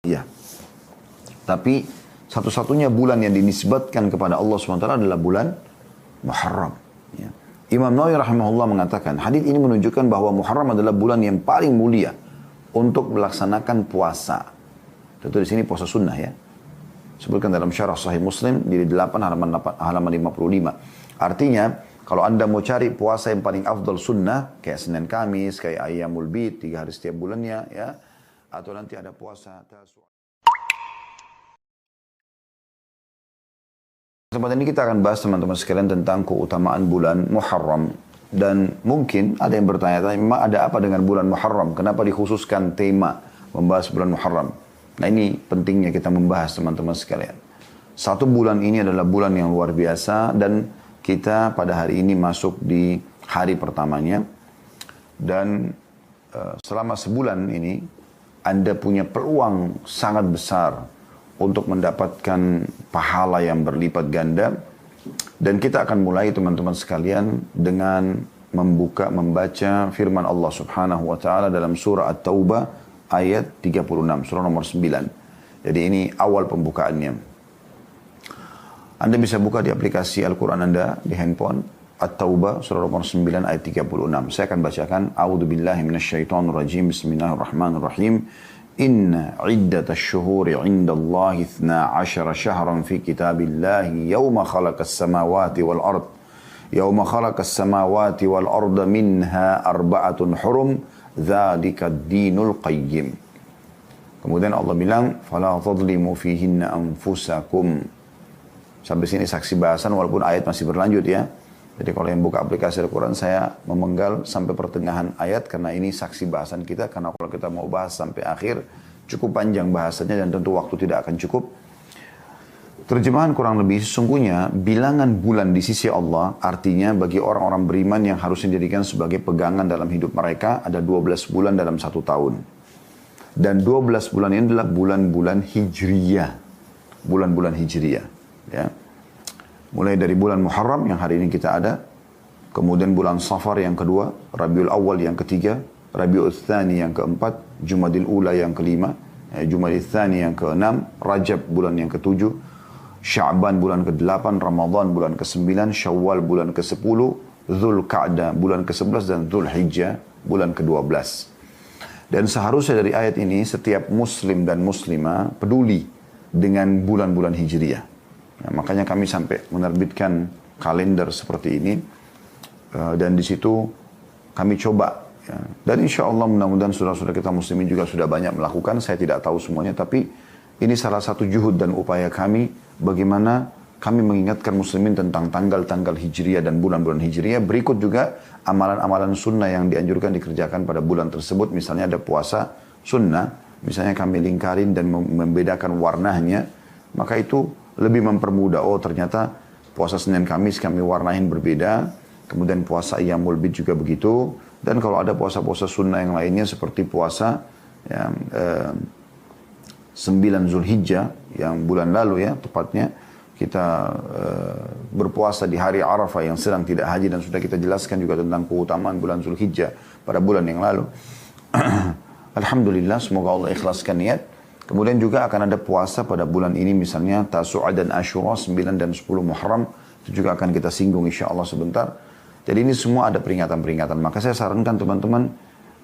Iya. Tapi satu-satunya bulan yang dinisbatkan kepada Allah SWT adalah bulan Muharram. Ya. Imam Nawawi rahimahullah mengatakan, hadis ini menunjukkan bahwa Muharram adalah bulan yang paling mulia untuk melaksanakan puasa. Tentu di sini puasa sunnah ya. Sebutkan dalam syarah Sahih Muslim di 8 halaman 55. Artinya, kalau Anda mau cari puasa yang paling afdal sunnah, kayak Senin Kamis, kayak Ayyamul Bid, 3 hari setiap bulannya ya, atau nanti ada puasa Tasu'a. Kesempatan ini kita akan bahas teman-teman sekalian tentang keutamaan bulan Muharram. Dan mungkin ada yang bertanya-tanya, memang ada apa dengan bulan Muharram? Kenapa dikhususkan tema membahas bulan Muharram? Nah ini pentingnya kita membahas teman-teman sekalian. Satu bulan ini adalah bulan yang luar biasa dan kita pada hari ini masuk di hari pertamanya. Dan selama sebulan ini Anda punya peluang sangat besar untuk mendapatkan pahala yang berlipat ganda. Dan kita akan mulai teman-teman sekalian dengan membaca firman Allah Subhanahu wa taala dalam surah At-Taubah ayat 36, surah nomor 9. Jadi ini awal pembukaannya. Anda bisa buka di aplikasi Al-Quran Anda di handphone, At-Taubah surah nomor 9 ayat 36. Saya akan bacakan, A'udzubillahi minasyaitonirrajim, bismillahirrahmanirrahim. Inna iddatash syuhuri 'indallahi 12 syahran fi kitabillahi yawma khalaqas samawati wal ard. Yawma khalaqas samawati wal arda minha arba'atun hurum, dzalika ad-dinul qayyim. Kemudian Allah bilang, fala tadlimu fihinna anfusakum. Sampai sini saksi bahasan walaupun ayat masih berlanjut ya. Jadi kalau yang buka aplikasi Al-Quran, saya memenggal sampai pertengahan ayat karena ini saksi bahasan kita. Karena kalau kita mau bahas sampai akhir, cukup panjang bahasanya dan tentu waktu tidak akan cukup. Terjemahan kurang lebih, sesungguhnya bilangan bulan di sisi Allah, artinya bagi orang-orang beriman yang harusnya dijadikan sebagai pegangan dalam hidup mereka, ada 12 bulan dalam 1 tahun. Dan 12 bulan ini adalah bulan-bulan Hijriyah. Bulan-bulan Hijriyah. Ya. Mulai dari bulan Muharram yang hari ini kita ada, kemudian bulan Safar yang kedua, Rabiul Awal yang ketiga, Rabiul Tsani yang keempat, Jumadil Ula yang kelima, Jumadil Tsani yang keenam, Rajab bulan yang ketujuh, Sya'ban bulan ke-8, Ramadan bulan ke-9, Syawal bulan ke-10, Dzulqa'dah bulan ke-11 dan Dzulhijjah bulan ke-12. Dan seharusnya dari ayat ini setiap muslim dan muslimah peduli dengan bulan-bulan Hijriyah. Ya, makanya kami sampai menerbitkan kalender seperti ini dan di situ kami coba ya. Dan insya Allah mudah-mudahan saudara-saudara kita muslimin juga sudah banyak melakukan. Saya tidak tahu semuanya, tapi ini salah satu juhud dan upaya kami bagaimana kami mengingatkan muslimin tentang tanggal-tanggal Hijriyah dan bulan-bulan Hijriyah. Berikut juga amalan-amalan sunnah yang dianjurkan dikerjakan pada bulan tersebut. Misalnya ada puasa sunnah, misalnya kami lingkarin dan membedakan warnanya, maka itu lebih mempermudah. Oh ternyata puasa Senin Kamis kami warnain berbeda. Kemudian puasa Ayyamul Bid juga begitu. Dan kalau ada puasa-puasa sunnah yang lainnya seperti puasa ya, 9 Zulhijjah yang bulan lalu ya tepatnya. Kita berpuasa di hari Arafah yang sedang tidak haji dan sudah kita jelaskan juga tentang keutamaan bulan Zulhijjah pada bulan yang lalu. Alhamdulillah semoga Allah ikhlaskan niat. Kemudian juga akan ada puasa pada bulan ini misalnya Tasu'a dan Ashura 9 dan 10 Muharram. Itu juga akan kita singgung insya Allah sebentar. Jadi ini semua ada peringatan-peringatan. Maka saya sarankan teman-teman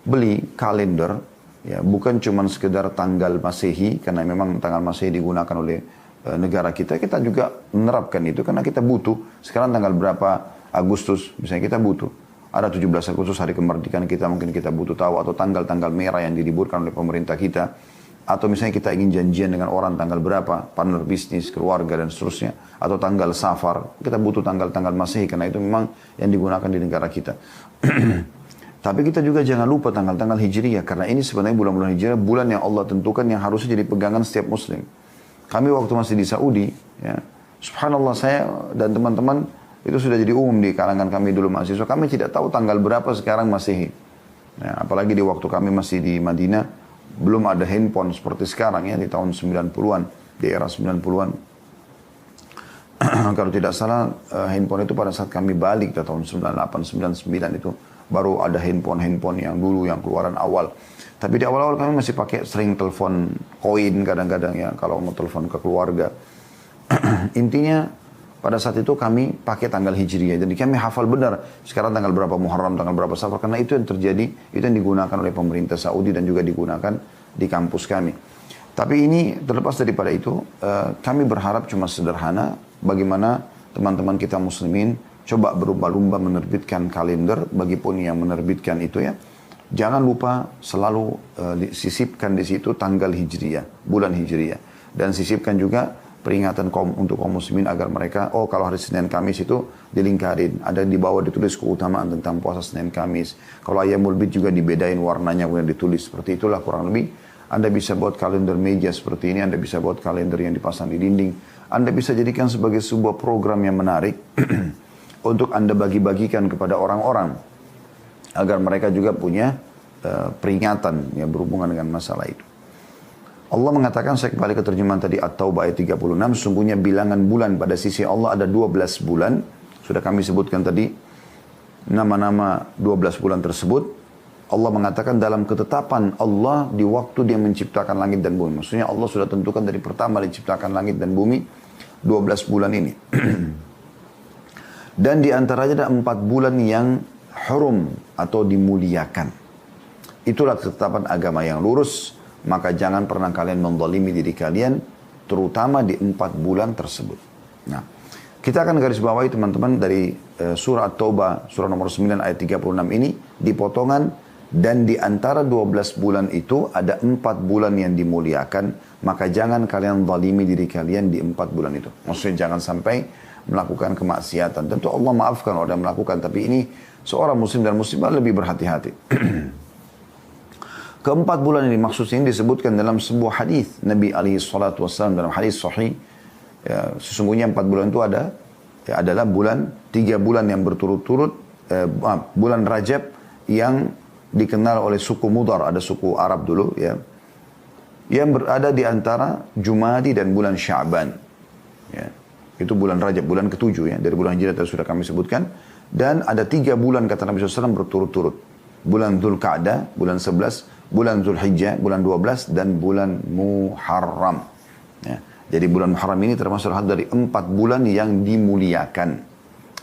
beli kalender. Ya, bukan cuma sekedar tanggal Masehi. Karena memang tanggal Masehi digunakan oleh negara kita. Kita juga menerapkan itu karena kita butuh. Sekarang tanggal berapa Agustus misalnya kita butuh. Ada 17 Agustus hari kemerdekaan kita mungkin kita butuh tahu. Atau tanggal-tanggal merah yang diliburkan oleh pemerintah kita. Atau misalnya kita ingin janjian dengan orang tanggal berapa, partner bisnis, keluarga dan seterusnya. Atau tanggal Safar, kita butuh tanggal-tanggal Masehi karena itu memang yang digunakan di negara kita. Tapi kita juga jangan lupa tanggal-tanggal Hijriyah. Karena ini sebenarnya bulan-bulan Hijriyah, bulan yang Allah tentukan yang harusnya jadi pegangan setiap muslim. Kami waktu masih di Saudi, ya, subhanallah saya dan teman-teman itu sudah jadi umum di kalangan kami dulu mahasiswa. Kami tidak tahu tanggal berapa sekarang Masehi. Ya, apalagi di waktu kami masih di Madinah. Belum ada handphone seperti sekarang ya di tahun 90-an, di era 90-an. Kalau tidak salah handphone itu pada saat kami balik di tahun 98, 99 itu baru ada handphone yang dulu yang keluaran awal. Tapi di awal-awal kami masih pakai sering telepon koin kadang-kadang ya kalau mau telepon ke keluarga. Intinya pada saat itu kami pakai tanggal Hijriah. Jadi kami hafal benar sekarang tanggal berapa Muharram, tanggal berapa Safar. Karena itu yang terjadi, itu yang digunakan oleh pemerintah Saudi dan juga digunakan di kampus kami. Tapi ini terlepas daripada itu, kami berharap cuma sederhana bagaimana teman-teman kita muslimin coba berlomba-lomba menerbitkan kalender, bagipun yang menerbitkan itu ya. Jangan lupa selalu sisipkan di situ tanggal Hijriah, bulan Hijriah. Dan sisipkan juga peringatan untuk kaum muslimin agar mereka, oh kalau hari Senin Kamis itu dilingkarin. Ada di bawah ditulis keutamaan tentang puasa Senin Kamis. Kalau Ayyamul Bid juga dibedain warnanya kemudian ditulis. Seperti itulah kurang lebih. Anda bisa buat kalender meja seperti ini. Anda bisa buat kalender yang dipasang di dinding. Anda bisa jadikan sebagai sebuah program yang menarik. Untuk Anda bagi-bagikan kepada orang-orang. Agar mereka juga punya peringatan yang berhubungan dengan masalah itu. Allah mengatakan, saya kembali ke terjemahan tadi At-Taubah ayat 36, sungguhnya bilangan bulan pada sisi Allah ada 12 bulan. Sudah kami sebutkan tadi nama-nama 12 bulan tersebut. Allah mengatakan dalam ketetapan Allah di waktu dia menciptakan langit dan bumi. Maksudnya Allah sudah tentukan dari pertama diciptakan langit dan bumi 12 bulan ini. Dan di antaranya ada 4 bulan yang hurum atau dimuliakan. Itulah ketetapan agama yang lurus. Maka jangan pernah kalian menzalimi diri kalian, terutama di 4 bulan tersebut. Nah, kita akan garis bawahi teman-teman dari surah At-Taubah, surah nomor 9 ayat 36 ini, dipotongan, dan di antara 12 bulan itu ada 4 bulan yang dimuliakan, maka jangan kalian zalimi diri kalian di 4 bulan itu. Maksudnya jangan sampai melakukan kemaksiatan. Tentu Allah maafkan orang yang melakukan, tapi ini seorang muslim dan muslimah lebih berhati-hati. Keempat bulan ini maksudnya disebutkan dalam sebuah hadis Nabi SAW dalam hadis sahih. Ya, sesungguhnya 4 bulan itu adalah 3 bulan yang berturut-turut, bulan Rajab yang dikenal oleh suku Mudar, ada suku Arab dulu ya, yang berada di antara Jumadi dan bulan Sya'ban. Ya, itu bulan Rajab, bulan ke-7 ya, dari bulan Hijrah tadi sudah kami sebutkan. Dan ada 3 bulan kata Nabi SAW berturut-turut. Bulan Dzulqa'dah, bulan 11, bulan Dzulhijjah, bulan 12, dan bulan Muharram. Ya. Jadi bulan Muharram ini termasuk satu dari 4 bulan yang dimuliakan.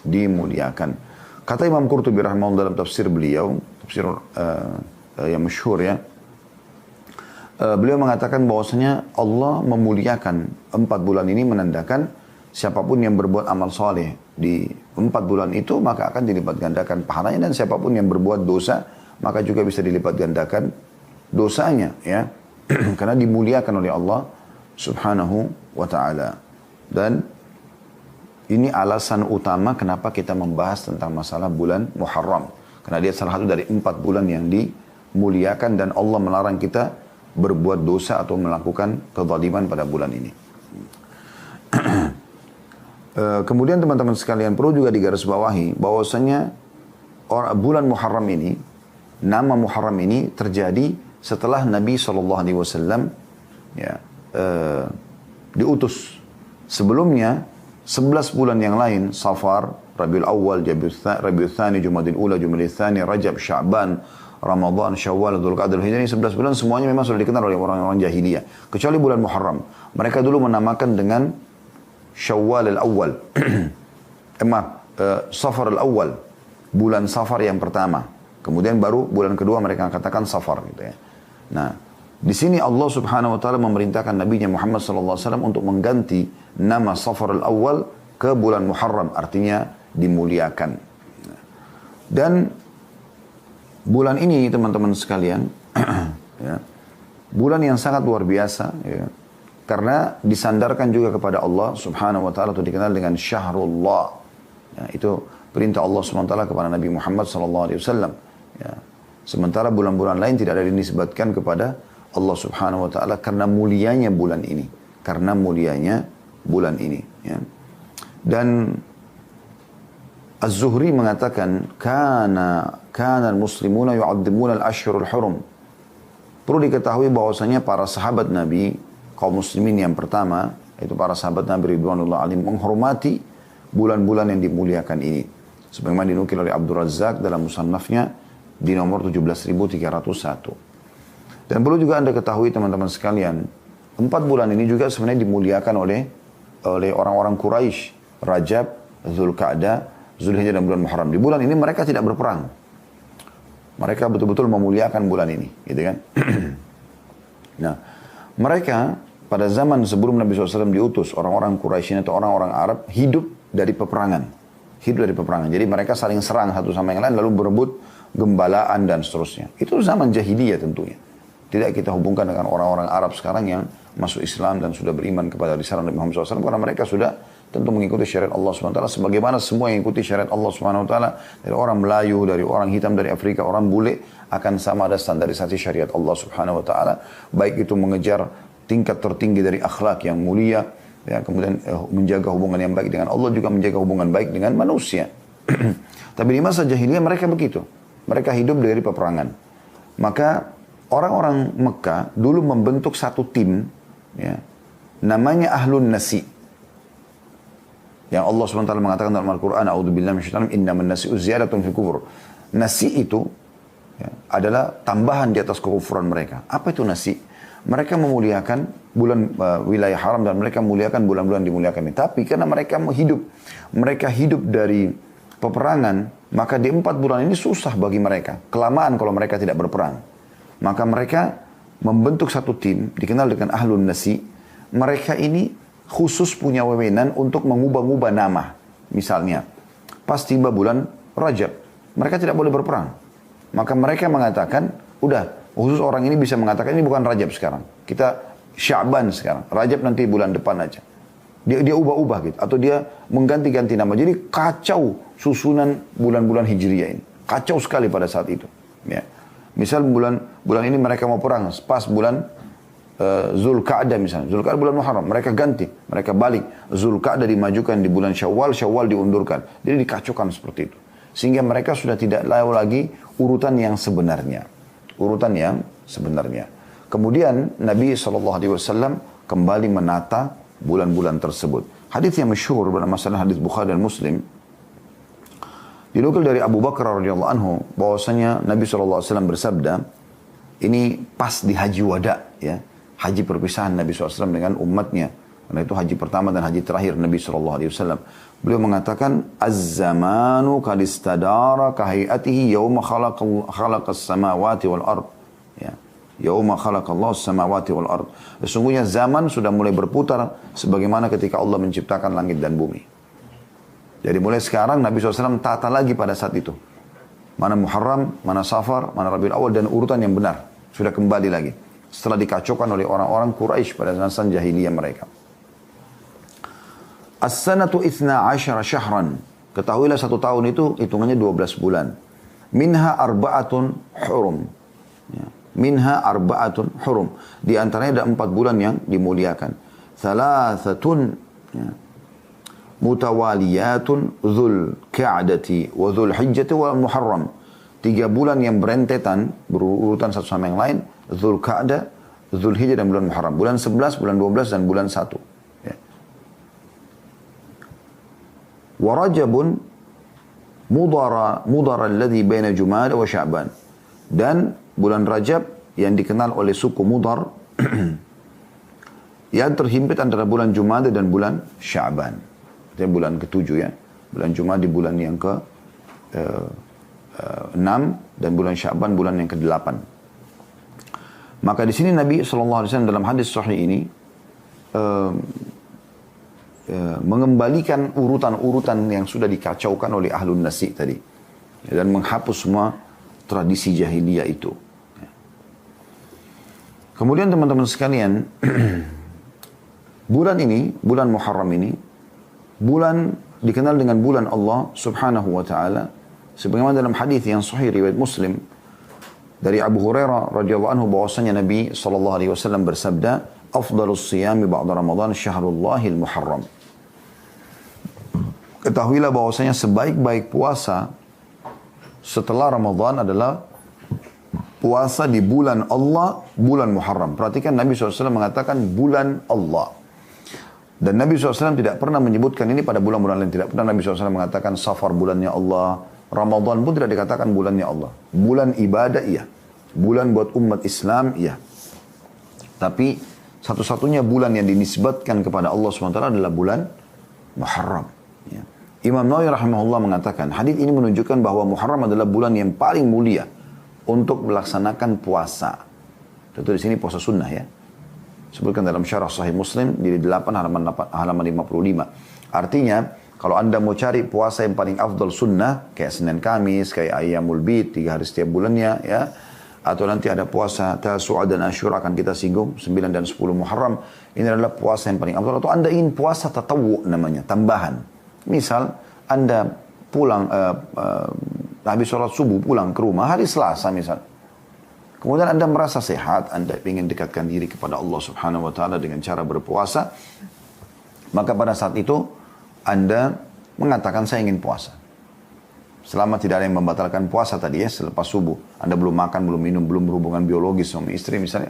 Dimuliakan. Kata Imam Qurtubi rahimahullah dalam tafsir beliau, tafsir yang masyhur ya. Beliau mengatakan bahwasanya Allah memuliakan 4 bulan ini menandakan siapapun yang berbuat amal soleh di 4 bulan itu maka akan dilipat gandakan pahalanya, dan siapapun yang berbuat dosa maka juga bisa dilipat gandakan dosanya ya. Karena dimuliakan oleh Allah Subhanahu wa ta'ala. Dan ini alasan utama kenapa kita membahas tentang masalah bulan Muharram. Karena dia salah satu dari 4 bulan yang dimuliakan dan Allah melarang kita berbuat dosa atau melakukan kezaliman pada bulan ini. Kemudian teman-teman sekalian perlu juga digarisbawahi bahwasanya bulan Muharram ini, nama Muharram ini terjadi setelah Nabi SAW ya, diutus. Sebelumnya 11 bulan yang lain, Safar, Rabiul Awal, Rabiul Thani, Jumadil Ula, Jumadil Thani, Rajab, Sya'ban, Ramadan, Syawal, Dzulqa'dah, Hijrah, 11 bulan semuanya memang sudah dikenal oleh orang-orang jahiliyah. Kecuali bulan Muharram. Mereka dulu menamakan dengan Syawal al-Awwal. Safar al-Awwal. Bulan Safar yang pertama. Kemudian baru bulan kedua mereka katakan Safar gitu ya. Nah, di sini Allah Subhanahu wa taala memerintahkan Nabi Muhammad sallallahu alaihi wasallam untuk mengganti nama Safar al-Awwal ke bulan Muharram, artinya dimuliakan. Dan bulan ini teman-teman sekalian ya, bulan yang sangat luar biasa ya, karena disandarkan juga kepada Allah Subhanahu wa taala atau dikenal dengan Syahrullah. Ya, itu perintah Allah Subhanahu wa taala kepada Nabi Muhammad sallallahu alaihi wasallam. Ya. Sementara bulan-bulan lain tidak ada yang disebutkan kepada Allah Subhanahu wa taala karena mulianya bulan ini. Karena mulianya bulan ini ya. Dan Az-Zuhri mengatakan kana al-muslimuna yu'azzimuna al-ashhurul hurum. Perlu diketahui bahwasanya para sahabat Nabi, kaum muslimin yang pertama, yaitu para sahabat Nabi ridwanullah alaihim, menghormati bulan-bulan yang dimuliakan ini. Sebagaimana dinukil oleh Abdul Razak dalam musannafnya di nomor 17.301. Dan perlu juga Anda ketahui teman-teman sekalian, 4 bulan ini juga sebenarnya dimuliakan oleh orang-orang Quraisy, Rajab, Zulqa'dah, Zulhijjah dan bulan Muharram. Di bulan ini mereka tidak berperang. Mereka betul-betul memuliakan bulan ini, gitu kan? Nah, mereka pada zaman sebelum Nabi SAW diutus, orang-orang Quraisy atau orang-orang Arab hidup dari peperangan. Hidup dari peperangan. Jadi mereka saling serang satu sama yang lain lalu berebut gembalaan dan seterusnya. Itu zaman jahiliyah tentunya. Tidak kita hubungkan dengan orang-orang Arab sekarang yang masuk Islam dan sudah beriman kepada risalah Nabi Muhammad SAW karena mereka sudah tentu mengikuti syariat Allah SWT sebagaimana semua yang mengikuti syariat Allah SWT dari orang Melayu, dari orang hitam, dari Afrika, orang bule akan sama ada standarisasi syariat Allah SWT baik itu mengejar tingkat tertinggi dari akhlak yang mulia ya, kemudian menjaga hubungan yang baik dengan Allah juga menjaga hubungan baik dengan manusia. Tapi di masa jahiliyah mereka begitu, mereka hidup dari peperangan. Maka orang-orang Mekah dulu membentuk satu tim ya, namanya Ahlun Nasi. Yang Allah SWT mengatakan dalam Al-Quran, A'udzubillahi minasyaitonir rajim, innaman nasi'u ziyadatun fi kufur. Nasi itu ya, adalah tambahan di atas kekufuran mereka. Apa itu nasi? Mereka memuliakan bulan wilayah haram dan mereka memuliakan bulan-bulan dimuliakan ini. Tapi karena mereka hidup dari peperangan, maka di 4 bulan ini susah bagi mereka. Kelamaan kalau mereka tidak berperang. Maka mereka membentuk satu tim, dikenal dengan Ahlun Nasi. Mereka ini khusus punya wewenang untuk mengubah-ubah nama. Misalnya, pas tiba bulan Rajab, mereka tidak boleh berperang. Maka mereka mengatakan, udah, khusus orang ini bisa mengatakan, ini bukan Rajab sekarang. Kita Sya'ban sekarang. Rajab nanti bulan depan aja. Dia ubah-ubah gitu. Atau dia mengganti-ganti nama. Jadi kacau susunan bulan-bulan Hijriyah ini. Kacau sekali pada saat itu. Ya. Misal bulan ini mereka mau perang. Pas bulan Zulqa'dah misalnya. Zulqa'dah bulan Muharram. Mereka ganti. Mereka balik. Zulqa'dah dimajukan di bulan Syawal. Syawal diundurkan. Jadi dikacaukan seperti itu. Sehingga mereka sudah tidak tahu lagi urutan yang sebenarnya. Urutan yang sebenarnya. Kemudian Nabi SAW kembali menata bulan-bulan tersebut. Hadis yang masyhur dalam masalah hadis Bukhari dan Muslim. Dinukil dari Abu Bakar radhiyallahu anhu bahwasanya Nabi SAW bersabda, ini pas di haji wada ya. Haji perpisahan Nabi SAW dengan umatnya. Karena itu haji pertama dan haji terakhir Nabi SAW. Beliau mengatakan, Az-zamanu kadistadara kahayatihi yawma khalaqas samawati wal ard. Ya. Yawma khalaqallahu samawati wal ard. Sesungguhnya zaman sudah mulai berputar sebagaimana ketika Allah menciptakan langit dan bumi. Jadi mulai sekarang Nabi SAW tata lagi pada saat itu. Mana Muharram, mana Safar, mana Rabiul Awal dan urutan yang benar. Sudah kembali lagi. Setelah dikacaukan oleh orang-orang Quraisy pada masa jahiliyah mereka. As-sanatu 12 syahran. Ketahuilah 1 tahun itu hitungannya 12 bulan. Minha arba'atun hurum. Ya. Minha arba'atun hurum. Di antaranya ada 4 bulan yang dimuliakan. Thalathatun ya, mutawaliyatun dzul ka'dati wa dzul hijjati wa muharram. 3 bulan yang berentetan berurutan satu sama yang lain. Zulqa'dah, Zulhijjah dan bulan Muharram. Bulan 11, bulan 12 dan bulan 1. Ya. Wa Rajabun mudara alladhi baina Jumada wa Sya'ban. Dan bulan Rajab yang dikenal oleh suku Mudar yang terhimpit antara bulan Jumada dan bulan Sya'ban. Itu bulan ke-7 ya. Bulan Jumada di bulan yang ke-6 dan bulan Sya'ban bulan yang ke-8. Maka di sini Nabi SAW dalam hadis sahih ini mengembalikan urutan-urutan yang sudah dikacaukan oleh Ahlun Nasi tadi. Dan menghapus semua tradisi jahiliyah itu. Kemudian teman-teman sekalian, bulan ini, bulan Muharram ini, bulan dikenal dengan bulan Allah Subhanahu wa taala sebagaimana dalam hadis yang sahih riwayat Muslim dari Abu Hurairah radhiyallahu anhu bahwasanya Nabi sallallahu alaihi wasallam bersabda, "Afdhalus shiyami ba'da Ramadan syahrullahil Muharram." Ketahuilah bahwasanya sebaik-baik puasa setelah Ramadan adalah puasa di bulan Allah, bulan Muharram. Perhatikan Nabi SAW mengatakan bulan Allah. Dan Nabi SAW tidak pernah menyebutkan ini pada bulan-bulan lain. Tidak pernah Nabi SAW mengatakan Safar bulannya Allah. Ramadan pun tidak dikatakan bulannya Allah. Bulan ibadah iya. Bulan buat umat Islam iya. Tapi satu-satunya bulan yang dinisbatkan kepada Allah SWT adalah bulan Muharram. Ya. Imam Nawawi rahimahullah mengatakan, hadis ini menunjukkan bahwa Muharram adalah bulan yang paling mulia untuk melaksanakan puasa. Tentu di sini puasa sunnah ya. Sebutkan dalam syarah Sahih Muslim di 8 halaman 55. Artinya, kalau Anda mau cari puasa yang paling afdal sunnah, kayak Senin Kamis, kayak Ayyamul Bid, 3 hari setiap bulannya ya. Atau nanti ada puasa Tasu'a dan Asyura akan kita singgung, 9 dan 10 Muharram. Ini adalah puasa yang paling afdal. Atau Anda ingin puasa tatawwu namanya, tambahan. Misal, Anda pulang, habis sholat subuh pulang ke rumah, hari Selasa misal. Kemudian Anda merasa sehat, Anda ingin dekatkan diri kepada Allah Subhanahu wa Ta'ala dengan cara berpuasa, maka pada saat itu Anda mengatakan saya ingin puasa. Selama tidak ada yang membatalkan puasa tadi ya, selepas subuh, Anda belum makan, belum minum, belum berhubungan biologis sama istri misalnya,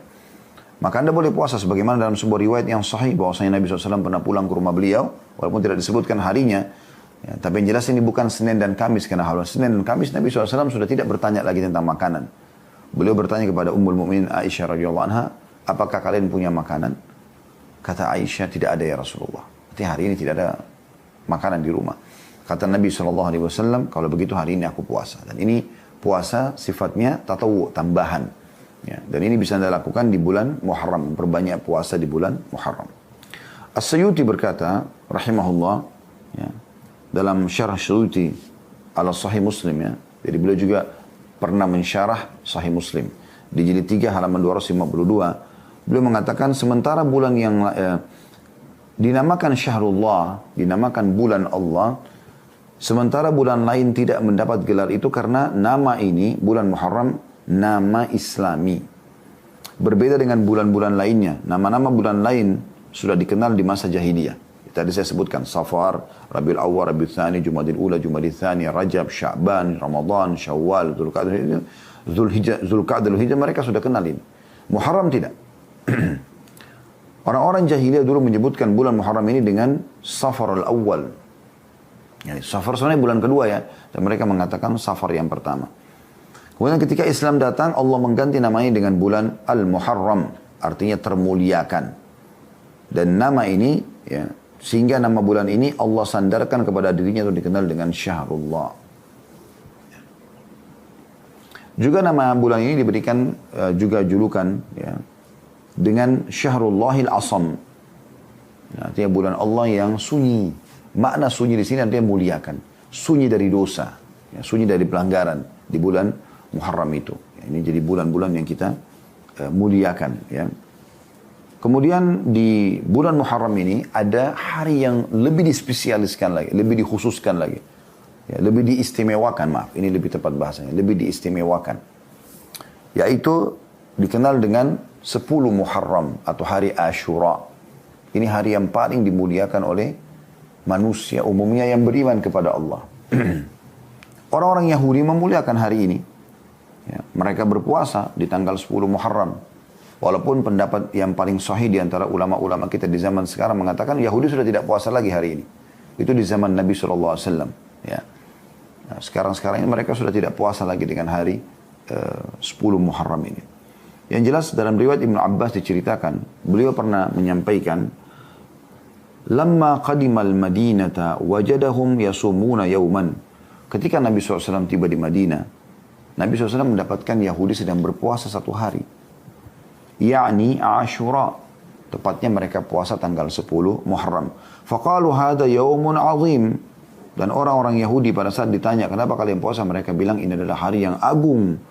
maka Anda boleh puasa sebagaimana dalam sebuah riwayat yang sahih bahwasanya Nabi SAW pernah pulang ke rumah beliau, walaupun tidak disebutkan harinya, ya, tapi yang jelas ini bukan Senin dan Kamis, karena haluan Senin dan Kamis Nabi SAW sudah tidak bertanya lagi tentang makanan. Beliau bertanya kepada Ummul Mukminin Aisyah radhiyallahu anha, apakah kalian punya makanan? Kata Aisyah, tidak ada ya Rasulullah. Berarti hari ini tidak ada makanan di rumah. Kata Nabi SAW, kalau begitu hari ini aku puasa. Dan ini puasa sifatnya tatawu, tambahan. Ya, dan ini bisa Anda lakukan di bulan Muharram. Perbanyak puasa di bulan Muharram. As-Suyuti berkata, rahimahullah, ya, dalam syarah Suyuti ala Sahih Muslim ya. Jadi beliau juga pernah mensyarah Sahih Muslim. Di jilid 3 halaman 252, beliau mengatakan sementara bulan yang dinamakan Syahrullah, dinamakan bulan Allah, sementara bulan lain tidak mendapat gelar itu karena nama ini, bulan Muharram, nama Islami. Berbeda dengan bulan-bulan lainnya. Nama-nama bulan lain sudah dikenal di masa jahiliyah. Tadi saya sebutkan Safar, Rabiul Awwal, Rabiul Tsani, Jumadil Ula, Jumadil Tsani, Rajab, Sya'ban, Ramadan, Syawal, Dzulqa'dah, Dzulhijjah, mereka sudah kenalin. Muharram tidak. Orang-orang jahiliyah dulu menyebutkan bulan Muharram ini dengan Safarul Awwal. Yani Safar sebenarnya bulan kedua ya, dan mereka mengatakan Safar yang pertama. Kemudian ketika Islam datang, Allah mengganti namanya dengan bulan Al-Muharram, artinya termuliakan. Dan nama ini ya, sehingga nama bulan ini Allah sandarkan kepada dirinya untuk dikenal dengan Syahrullah. Juga nama bulan ini diberikan juga julukan ya, dengan Syahrullahil Asam. Artinya bulan Allah yang sunyi. Makna sunyi di sini artinya muliakan. Sunyi dari dosa. Ya, sunyi dari pelanggaran di bulan Muharram itu. Ya, ini jadi bulan-bulan yang kita muliakan. Ya. Kemudian di bulan Muharram ini ada hari yang lebih dispesialiskan lagi, lebih dikhususkan lagi. Ya, lebih diistimewakan, maaf, ini lebih tepat bahasanya, lebih diistimewakan. Yaitu dikenal dengan 10 Muharram atau hari Asyura. Ini hari yang paling dimuliakan oleh manusia umumnya yang beriman kepada Allah. Orang-orang Yahudi memuliakan hari ini. Ya, mereka berpuasa di tanggal 10 Muharram. Walaupun pendapat yang paling sahih di antara ulama-ulama kita di zaman sekarang mengatakan Yahudi sudah tidak puasa lagi hari ini. Itu di zaman Nabi SAW. Ya. Nah, sekarang ini mereka sudah tidak puasa lagi dengan hari 10 Muharram ini. Yang jelas dalam riwayat Ibnu Abbas diceritakan, beliau pernah menyampaikan, Lamma qadimal madinata wajadahum yasumuna yauman. Ketika Nabi SAW tiba di Madinah, Nabi SAW mendapatkan Yahudi sedang berpuasa satu hari. Ya'ni Ashura, tepatnya mereka puasa tanggal 10 Muharram. Faqalu hadha yaumun azim. Dan orang-orang Yahudi pada saat ditanya kenapa kalian puasa, mereka bilang ini adalah hari yang agung.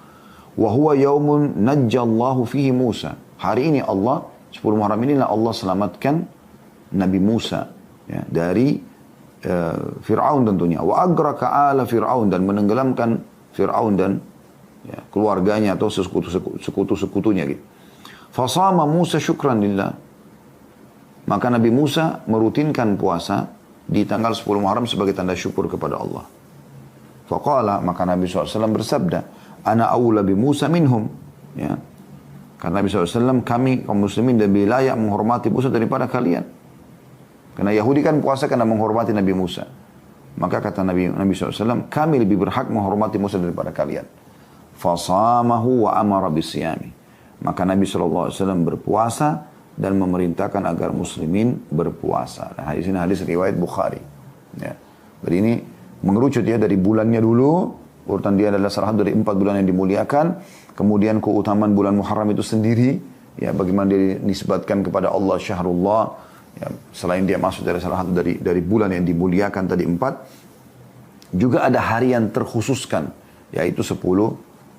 Wa huwa yaumun najjallahu fihi Musa. Hari ini Allah 10 Muharram inilah Allah selamatkan Nabi Musa ya, dari Fir'aun tentunya. Wa agraka ala Fir'aun, dan menenggelamkan Fir'aun dan ya, keluarganya atau sekutu-sekutunya gitu. Fasama Musa syukran lillah. Maka Nabi Musa merutinkan puasa di tanggal 10 Muharram sebagai tanda syukur kepada Allah. Faqala, maka Nabi SAW bersabda, Ana awla bi Musa minhum. Ya. Karena Nabi SAW, kami kaum muslimin lebih layak menghormati Musa daripada kalian. Karena Yahudi kan puasa karena menghormati Nabi Musa. Maka kata Nabi SAW, kami lebih berhak menghormati Musa daripada kalian. Fasamahu wa amara bisiyami. Maka Nabi SAW berpuasa dan memerintahkan agar muslimin berpuasa. Nah, hadis ini hadis riwayat Bukhari. Ya. Jadi ini mengerucut ya dari bulannya dulu. Urutan dia adalah salah satu dari 4 bulan yang dimuliakan. Kemudian keutamaan bulan Muharram itu sendiri. Ya, bagaimana dia dinisbatkan kepada Allah Syahrullah. Ya, selain dia masuk dari salah satu dari bulan yang dimuliakan tadi 4. Juga ada hari yang terkhususkan. Yaitu 10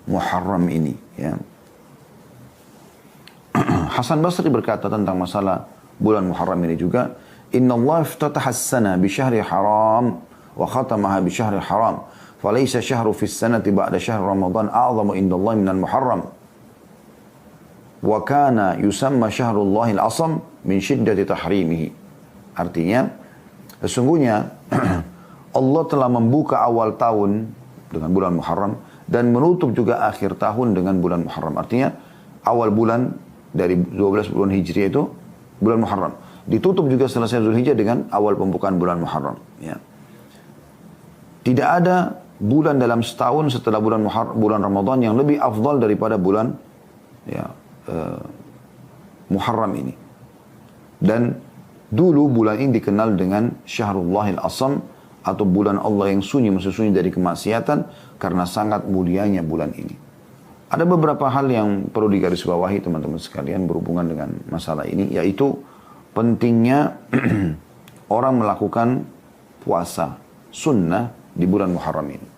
Muharram ini. Ya. Hasan Basri berkata tentang masalah bulan Muharram ini juga. Inna Allah iftataha as-sana bi syahri haram wa khatamaha bi syahri haram. Falaysa syahru fi as-sanati ba'da syahri Ramadan a'zamu inda Allah minal Muharram. Wa kana yusamma syahrullahil asam min syiddati tahrimihi. Artinya, sesungguhnya Allah telah membuka awal tahun dengan bulan Muharram dan menutup juga akhir tahun dengan bulan Muharram. Artinya, awal bulan dari 12 bulan Hijriah itu bulan Muharram. Ditutup juga selesai Zulhijjah dengan awal pembukaan bulan Muharram. Ya. Tidak ada bulan dalam setahun setelah bulan Ramadan yang lebih afdal daripada bulan Muharram ini. Dan dulu bulan ini dikenal dengan Syahrullahil Asam atau bulan Allah yang sunyi, sunyi dari kemaksiatan karena sangat mulianya bulan ini. Ada beberapa hal yang perlu digarisbawahi teman-teman sekalian berhubungan dengan masalah ini, yaitu pentingnya orang melakukan puasa sunnah di bulan Muharram ini.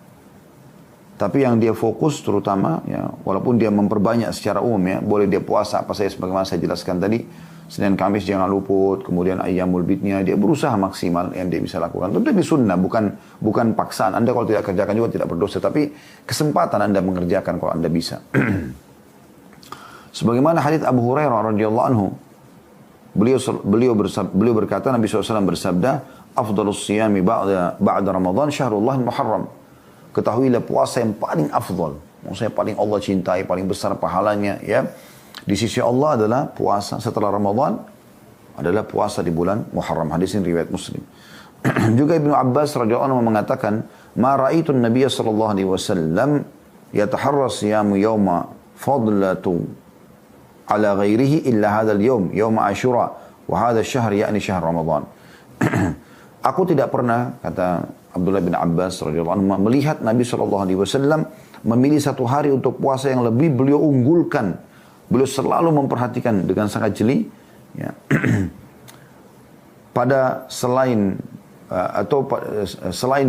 Tapi yang dia fokus terutama, ya, walaupun dia memperbanyak secara umum ya, boleh dia puasa apa saja sebagaimana saya jelaskan tadi, Senin Kamis jangan luput, kemudian Ayyamul Bidnya dia berusaha maksimal yang dia bisa lakukan. Tentu ini sunnah, bukan paksaan. Anda kalau tidak kerjakan juga tidak berdosa, tapi kesempatan Anda mengerjakan kalau Anda bisa. Sebagaimana hadits Abu Hurairah radhiyallahu anhu, beliau berkata, Nabi SAW bersabda, afdalus siyami ba'da Ramadan syahrullah Muharram. Ketahuilah puasa yang paling afdal, maksudnya paling Allah cintai, paling besar pahalanya ya. Di sisi Allah adalah puasa setelah Ramadan adalah puasa di bulan Muharram. Hadis ini riwayat Muslim. Juga Ibnu Abbas radhiyallahu anhu mengatakan, "Ma ra'aitu an-nabiy sallallahu alaihi wasallam yataharra siyamu yawma fadlatu ala ghairihi illa hadzal yawm, yawm Asyura, wa hadha asy-syahr yakni syahr Ramadan." Aku tidak pernah, kata Abdullah bin Abbas radhiyallahu anhu, melihat Nabi sallallahu alaihi wasallam memilih satu hari untuk puasa yang lebih beliau unggulkan. Beliau selalu memperhatikan dengan sangat jeli ya, pada selain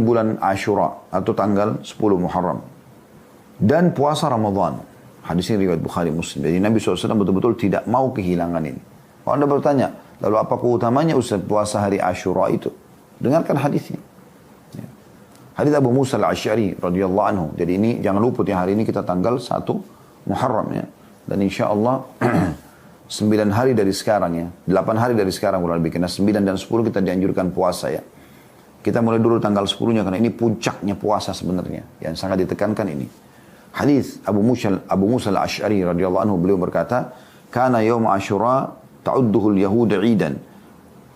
bulan Asyura atau tanggal 10 Muharram dan puasa Ramadan. Hadis ini riwayat Bukhari Muslim. Jadi Nabi SAW betul-betul tidak mau kehilangan ini. Kalau Anda bertanya, lalu apa keutamanya Ustaz puasa hari Asyura itu? Dengarkan hadisnya. Ya. Hadis Abu Musa al-Asy'ari radhiyallahu anhu. Jadi ini jangan luput ya, hari ini kita tanggal 1 Muharram ya. Dan insya Allah 9 hari dari sekarang ya, 8 hari dari sekarang kurang lebih, karena 9 dan 10 kita dianjurkan puasa ya. Kita mulai dulu tanggal 10-nya karena ini puncaknya puasa sebenarnya, yang sangat ditekankan ini. Hadis Abu Musa al-Asy'ari radhiyallahu anhu, beliau berkata, "Kana yaum Asyura ta'udduhu al-yahud 'idan."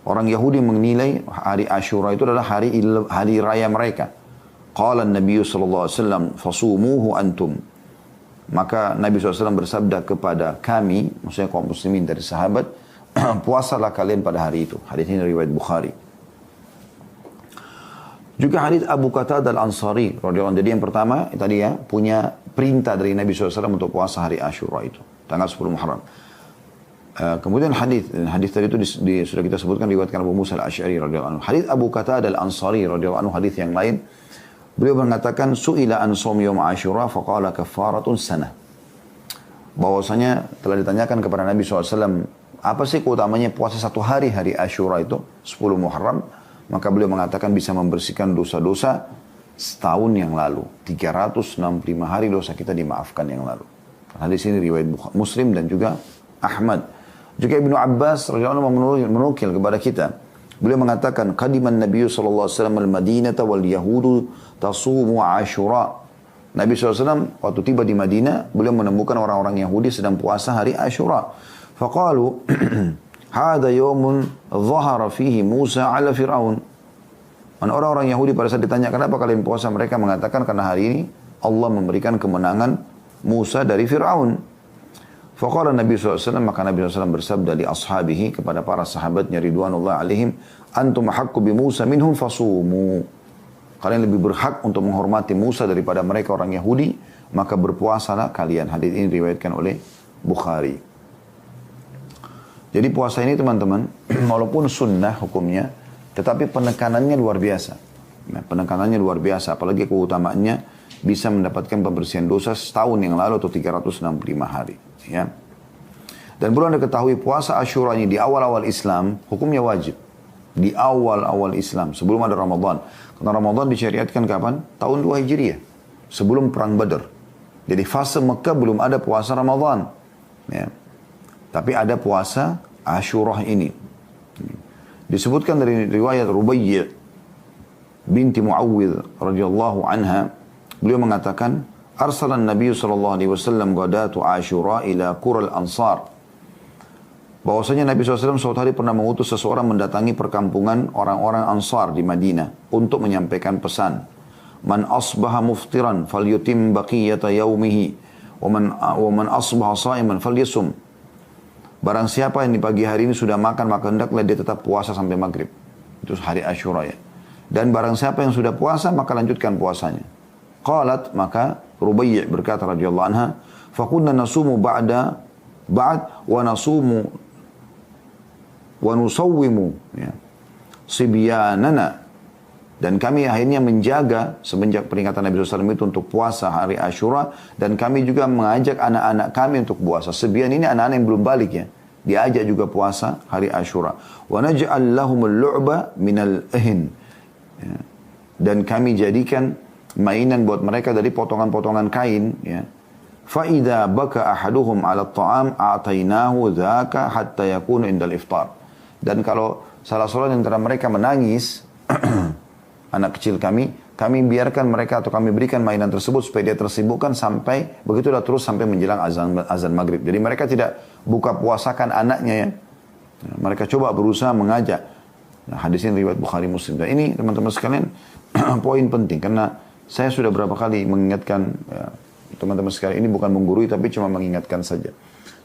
Orang Yahudi menilai hari Asyura itu adalah hari raya mereka. Qala an-nabiy sallallahu alaihi wasallam, "Fasumuhu antum." Maka Nabi SAW bersabda kepada kami, maksudnya kaum muslimin dari sahabat, puasalah kalian pada hari itu. Hadis ini riwayat Bukhari. Juga hadis Abu Qatadah al-Ansari radhiyallahu anhu. Jadi yang pertama tadi ya, punya perintah dari Nabi SAW untuk puasa hari Asyura itu, tanggal 10 Muharram. Kemudian hadis tadi itu sudah kita sebutkan riwayatkan Abu Musa al-Asy'ari radhiyallahu anhu. Hadis Abu Qatadah al-Ansari radhiyallahu anhu, hadis yang lain. Beliau mengatakan, su'ila an shaum yaum Asyura faqala kaffaratun sanah. Bahwasanya telah ditanyakan kepada Nabi SAW, apa sih keutamanya puasa satu hari Asyura itu, 10 Muharram? Maka beliau mengatakan bisa membersihkan dosa-dosa setahun yang lalu. 365 hari dosa kita dimaafkan yang lalu. Hadis ini riwayat Muslim dan juga Ahmad. Juga Ibnu Abbas radhiyallahu anhu menukil kepada kita. Beliau mengatakan, qadiman Nabi sallallahu alaihi wasallam al-Madinata wal yahudu tasumu Asyura. Nabi SAW waktu tiba di Madinah, beliau menemukan orang-orang Yahudi sedang puasa hari Asyura. Faqalu, Hada yawmun dhahara fihi Musa ala Fir'aun. Dan orang-orang Yahudi pada saat ditanya kenapa kalian puasa, mereka mengatakan karena hari ini Allah memberikan kemenangan Musa dari Fir'aun. Faqala Nabi SAW, maka Nabi SAW bersabda li ashabihi, kepada para sahabatnya ridwanullah alaihim, antum haqqu bi Musa minhum fasumu. Kalian lebih berhak untuk menghormati Musa daripada mereka orang Yahudi, maka berpuasalah kalian. Hadis ini diriwayatkan oleh Bukhari. Jadi puasa ini teman-teman, walaupun sunnah hukumnya, tetapi penekanannya luar biasa. Nah, penekanannya luar biasa, apalagi keutamaannya bisa mendapatkan pembersihan dosa setahun yang lalu atau 365 hari. Ya. Dan perlu Anda ketahui puasa Asyura ini di awal-awal Islam, hukumnya wajib. Di awal-awal Islam, sebelum ada Ramadan. Karena Ramadan disyariatkan kapan? Tahun 2 Hijriah. Sebelum Perang Badar. Jadi fase Mekah belum ada puasa Ramadan. Ya. Tapi ada puasa Asyura ini. Disebutkan dari riwayat Rubayyi' binti Muawwidh radhiyallahu anha, beliau mengatakan, arsalan Nabi sallallahu alaihi wasallam ghadatu Asyura ila qural Ansar. Bahwasanya Nabi SAW suatu hari pernah mengutus seseorang mendatangi perkampungan orang-orang Ansar di Madinah untuk menyampaikan pesan. Man asbaha muftiran falyutim baqiyata yaumihi wa man asbaha sha'iman falyasum. Barang siapa yang di pagi hari ini sudah makan, maka hendaklah dia tetap puasa sampai maghrib. Itu hari Asyura ya. Dan barang siapa yang sudah puasa, maka lanjutkan puasanya. Qalat, maka Rubayyi' berkata radhiyallahu anha, faqulna nasumu ba'd wa nasumu wa nusawwimu ya, sibyanana. Dan kami akhirnya menjaga semenjak peringatan Nabi SAW itu untuk puasa hari Asyura. Dan kami juga mengajak anak-anak kami untuk puasa. Sibyan ini anak-anak yang belum balik ya. Diajak juga puasa hari Asyura. Wa naj'al lahumul lu'ba minal ihin. Ya. Dan kami jadikan mainan buat mereka dari potongan-potongan kain. Ya. Fa'idha baka ahaduhum ala ta'am a'tainahu dhaka hatta yakunu indal iftar. Dan kalau salah seorang antara mereka menangis, anak kecil kami biarkan mereka atau kami berikan mainan tersebut supaya dia tersibukkan sampai, begitulah terus sampai menjelang azan maghrib. Jadi mereka tidak buka puasakan anaknya ya. Mereka coba berusaha mengajak. Nah, hadis ini riwayat Bukhari Muslim. Dan ini teman-teman sekalian poin penting, karena saya sudah berapa kali mengingatkan ya, teman-teman sekalian, ini bukan menggurui tapi cuma mengingatkan saja.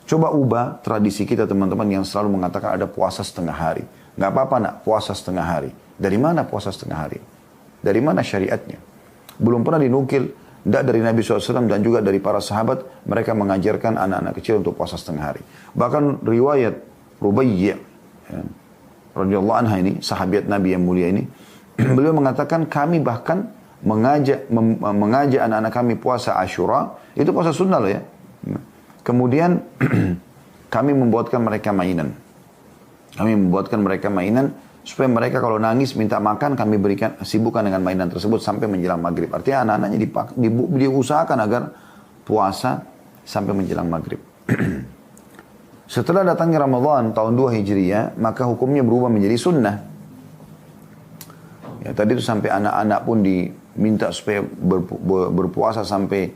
Coba ubah tradisi kita teman-teman yang selalu mengatakan ada puasa setengah hari. Nggak apa-apa nak puasa setengah hari. Dari mana puasa setengah hari? Dari mana syariatnya? Belum pernah dinukil, tidak dari Nabi SAW dan juga dari para sahabat, mereka mengajarkan anak-anak kecil untuk puasa setengah hari. Bahkan riwayat Rubayyi' ya, radhiyallahu anha ini, sahabat Nabi yang mulia ini, beliau mengatakan kami bahkan mengajak anak-anak kami puasa Asyura, itu puasa sunnah loh ya. Kemudian kami membuatkan mereka mainan. Kami membuatkan mereka mainan supaya mereka kalau nangis minta makan, kami berikan sibukkan dengan mainan tersebut sampai menjelang maghrib. Artinya anak-anaknya diusahakan agar puasa sampai menjelang maghrib. Setelah datangnya Ramadan tahun 2 Hijriah, maka hukumnya berubah menjadi sunnah. Ya, tadi itu sampai anak-anak pun diminta supaya berpuasa sampai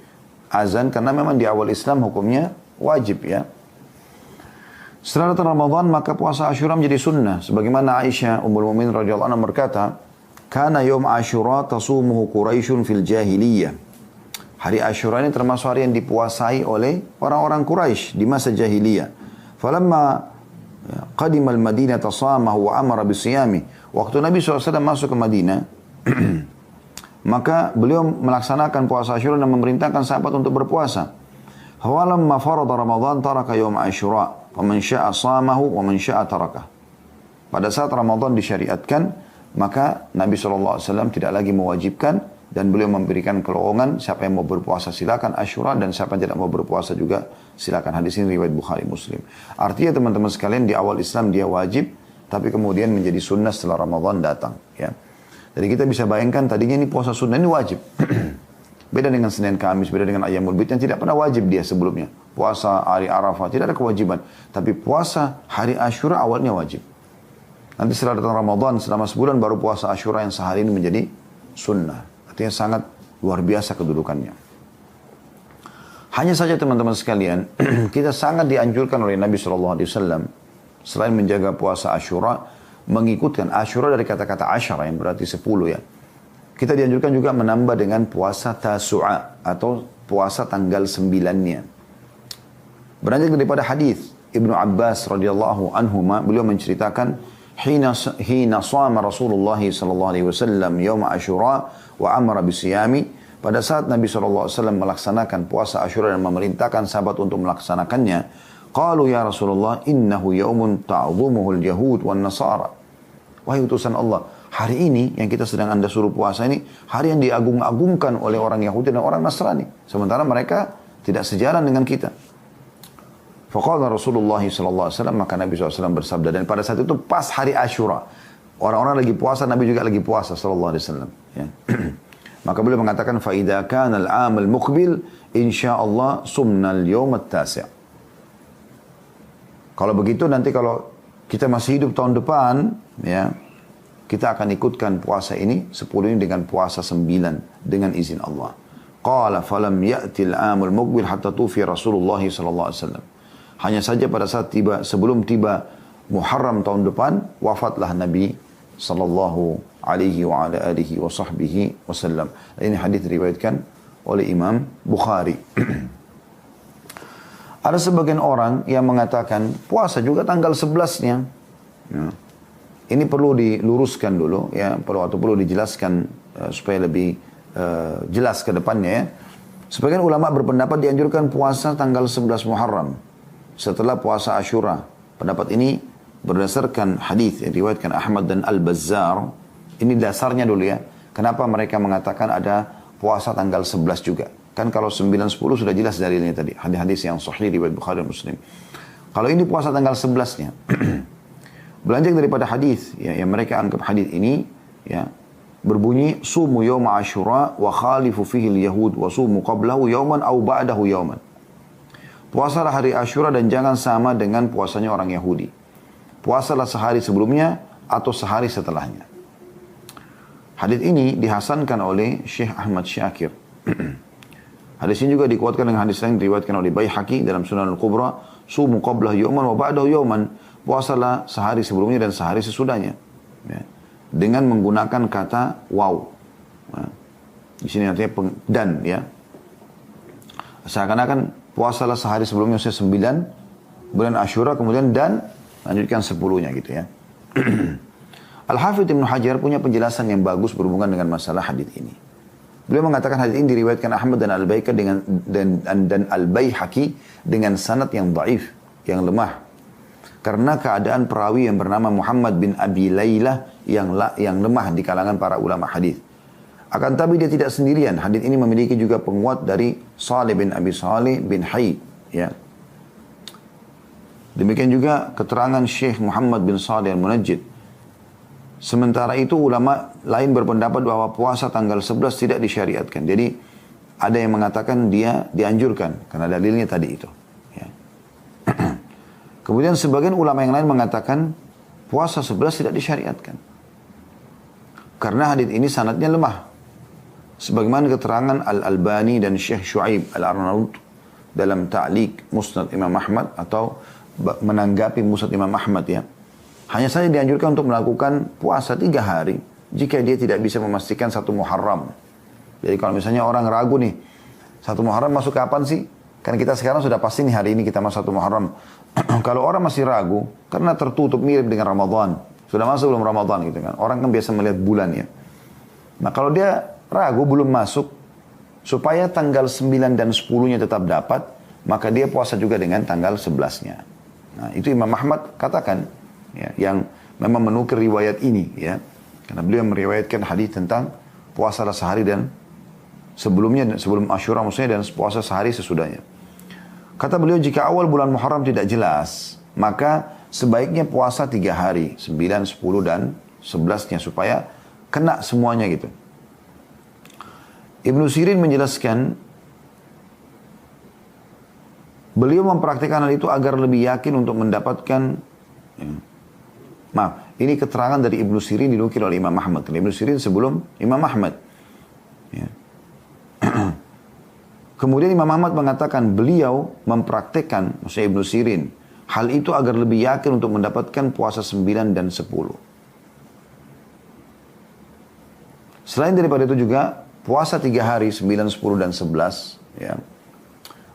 azan, karena memang di awal Islam hukumnya wajib ya. Setelah datang Ramadan, maka puasa Asyura menjadi sunnah. Sebagaimana Aisyah Ummul Mukminin radhiyallahu anha berkata, "Kana yawm Asyura tasumuhu Quraisyun fil jahiliyah." Hari Asyura ini termasuk hari yang dipuasai oleh orang-orang Quraisy di masa jahiliyah. Falamma qadima al-Madinah tasamahu wa amara bisiyami. Waktu Nabi SAW masuk ke Madinah, maka beliau melaksanakan puasa Asyura dan memerintahkan sahabat untuk berpuasa. Falamma farada Ramadan taraka yawm Asyura, faman syaa shamahu wa man syaa tarakah. Pada saat Ramadan disyariatkan, maka Nabi SAW tidak lagi mewajibkan dan beliau memberikan kelowongan, siapa yang mau berpuasa silakan Asyura dan siapa yang tidak mau berpuasa juga silakan. Hadis ini riwayat Bukhari Muslim. Artinya teman-teman sekalian, di awal Islam dia wajib, tapi kemudian menjadi sunnah setelah Ramadan datang ya. Jadi kita bisa bayangkan tadinya ini puasa sunnah ini wajib. Beda dengan Senin Kamis, beda dengan Ayyamul Bid yang tidak pernah wajib dia sebelumnya. Puasa hari Arafah tidak ada kewajiban. Tapi puasa hari Asyura awalnya wajib. Nanti setelah datang Ramadan selama sebulan baru puasa Asyura yang sehari ini menjadi sunnah. Artinya sangat luar biasa kedudukannya. Hanya saja teman-teman sekalian, kita sangat dianjurkan oleh Nabi SAW selain menjaga puasa Asyura, mengikutkan Asyura dari kata-kata Asyara yang berarti 10 ya. Kita dianjurkan juga menambah dengan puasa Tasu'a atau puasa tanggal 9-nya. Beranjak daripada hadis Ibnu Abbas radhiyallahu anhuma, beliau menceritakan hina shama Rasulullah sallallahu alaihi wasallam yaum Asyura wa amara bisiyami, pada saat Nabi sallallahu alaihi wasallam melaksanakan puasa Asyura dan memerintahkan sahabat untuk melaksanakannya, qalu ya Rasulullah innahu yaumun ta'dhumuhul yahud wan nasara. Wahai utusan Allah, hari ini yang kita sedang Anda suruh puasa ini hari yang diagung-agungkan oleh orang Yahudi dan orang Nasrani, sementara mereka tidak sejalan dengan kita. Faqala Rasulullah sallallahu alaihi wasallam, maka Nabi SAW bersabda, dan pada saat itu pas hari Asyura. Orang-orang lagi puasa, Nabi juga lagi puasa sallallahu alaihi wasallam, ya. Maka beliau mengatakan fa idza kana al-'am al-muqbil insyaallah sumna al-yawm at-tasi'. Kalau begitu nanti kalau kita masih hidup tahun depan, ya, kita akan ikutkan puasa ini 10 ini dengan puasa 9 dengan izin Allah. Qala falam ya'ti al-'am al-muqbil hatta tufi Rasulullah sallallahu alaihi wasallam. Hanya saja pada saat sebelum tiba Muharram tahun depan, wafatlah Nabi sallallahu alaihi wa ala alihi wa sahbihi wasallam. Ini hadis diriwayatkan oleh Imam Bukhari. Ada sebagian orang yang mengatakan puasa juga tanggal 11-nya. Ya. Ini perlu diluruskan dulu, ya, perlu dijelaskan supaya lebih jelas ke depannya, ya. Sebagian ulama berpendapat dianjurkan puasa tanggal 11 Muharram setelah puasa Asyura. Pendapat ini berdasarkan hadis yang diriwayatkan Ahmad dan Al-Bazzar. Ini dasarnya dulu, ya. Kenapa mereka mengatakan ada puasa tanggal 11 juga? Kan kalau 9-10 sudah jelas dalilnya tadi. Hadis-hadis yang sahih riwayat Bukhari dan Muslim. Kalau ini puasa tanggal 11-nya. Belanjak daripada hadis, ya, yang mereka anggap hadis ini, ya, berbunyi sumu yawma Asyura wa khalifu fihi al-yahud wa sumu qablahu yawman aw ba'dahu yawman. Puasalah hari Asyura dan jangan sama dengan puasanya orang Yahudi. Puasalah sehari sebelumnya atau sehari setelahnya. Hadis ini dihasankan oleh Syekh Ahmad Syakir. Hadis ini juga dikuatkan dengan hadis lain diriwayatkan oleh Baihaqi dalam Sunan Al-Kubra, sumu qablahu yawman wa ba'dahu yawman. Puasalah sehari sebelumnya dan sehari sesudahnya. Ya. Dengan menggunakan kata waw. Ya. Di sini artinya dan, ya. Seakan-akan puasalah sehari sebelumnya 9 bulan Asyura, kemudian dan lanjutkan 10-nya gitu, ya. Al-Hafidh Ibnu Hajar punya penjelasan yang bagus berhubungan dengan masalah hadis ini. Beliau mengatakan hadis ini diriwayatkan Ahmad dan Al-Baihaqi dan Al-Baihaqi dengan sanad yang dhaif, yang lemah. Karena keadaan perawi yang bernama Muhammad bin Abi Laylah yang lemah di kalangan para ulama hadis. Akan tapi dia tidak sendirian. Hadis ini memiliki juga penguat dari Salih bin Abi Salih bin Hayy, ya. Demikian juga keterangan Syekh Muhammad bin Salih Al-Munajjid. Sementara itu ulama lain berpendapat bahwa puasa tanggal 11 tidak disyariatkan. Jadi ada yang mengatakan dia dianjurkan karena dalilnya tadi itu, ya. Kemudian sebagian ulama yang lain mengatakan puasa 11 tidak disyariatkan. Karena hadis ini sanadnya lemah. Sebagaimana keterangan Al-Albani dan Syekh Shu'aib Al-Arnaud dalam Ta'liq Musnad Imam Ahmad atau menanggapi Musnad Imam Ahmad, ya. Hanya saja dianjurkan untuk melakukan puasa 3 hari jika dia tidak bisa memastikan 1 Muharram. Jadi kalau misalnya orang ragu nih, 1 Muharram masuk kapan sih? Kan kita sekarang sudah pasti nih hari ini kita masuk 1 Muharram. Kalau orang masih ragu, karena tertutup mirip dengan Ramadan. Sudah masuk belum Ramadan gitu kan. Orang kan biasa melihat bulan, ya. Nah kalau dia ragu belum masuk, supaya tanggal 9 dan 10-nya tetap dapat, maka dia puasa juga dengan tanggal 11-nya. Nah itu Imam Ahmad katakan, ya, yang memang menukir riwayat ini, ya. Karena beliau meriwayatkan hadis tentang puasalah sehari dan sebelumnya, sebelum Asyura maksudnya, dan puasa sehari sesudahnya. Kata beliau, jika awal bulan Muharram tidak jelas, maka sebaiknya puasa 3 hari, 9, 10, dan 11-nya, supaya kena semuanya gitu. Ibnu Sirin menjelaskan, beliau mempraktikkan hal itu agar lebih yakin untuk mendapatkan, ya. Maaf, ini keterangan dari Ibnu Sirin dinukil oleh Imam Ahmad. Ibnu Sirin sebelum Imam Ahmad, ya. Kemudian Imam Ahmad mengatakan beliau mempraktikkan, maksudnya Ibnu Sirin, Hal itu agar lebih yakin untuk mendapatkan puasa 9 dan 10. Selain daripada itu juga, puasa 3 hari, 9, 10, dan 11, ya,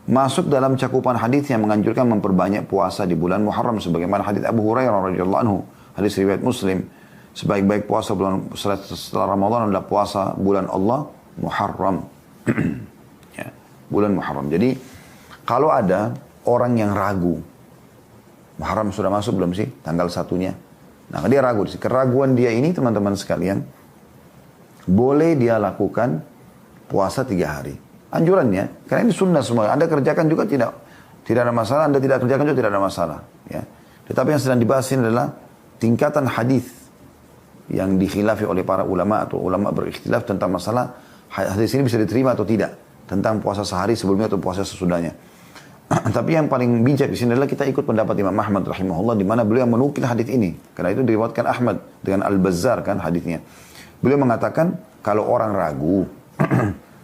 masuk dalam cakupan hadis yang menganjurkan memperbanyak puasa di bulan Muharram. Sebagaimana hadis Abu Hurairah radhiyallahu anhu, hadis riwayat Muslim, sebaik-baik puasa bulan setelah Ramadan adalah puasa bulan Allah Muharram. Ya, bulan Muharram. Jadi, kalau ada orang yang ragu, Muharram sudah masuk belum sih? Tanggal 1-nya. Nah, dia ragu. Keraguan dia ini, teman-teman sekalian, boleh dia lakukan puasa 3 hari. Anjurannya, karena ini sunnah semua. Anda kerjakan juga tidak ada masalah. Anda tidak kerjakan juga tidak ada masalah. Ya. Tetapi yang sedang dibahas ini adalah tingkatan hadis yang dikhilafi oleh para ulama atau ulama berikhtilaf tentang masalah hadis ini bisa diterima atau tidak. Tentang puasa sehari sebelumnya atau puasa sesudahnya. Tapi yang paling bijak di sini adalah kita ikut pendapat Imam Ahmad rahimahullah di mana beliau menukil hadis ini. Karena itu diriwayatkan Ahmad dengan Al-Bazzar kan hadisnya. Beliau mengatakan kalau orang ragu,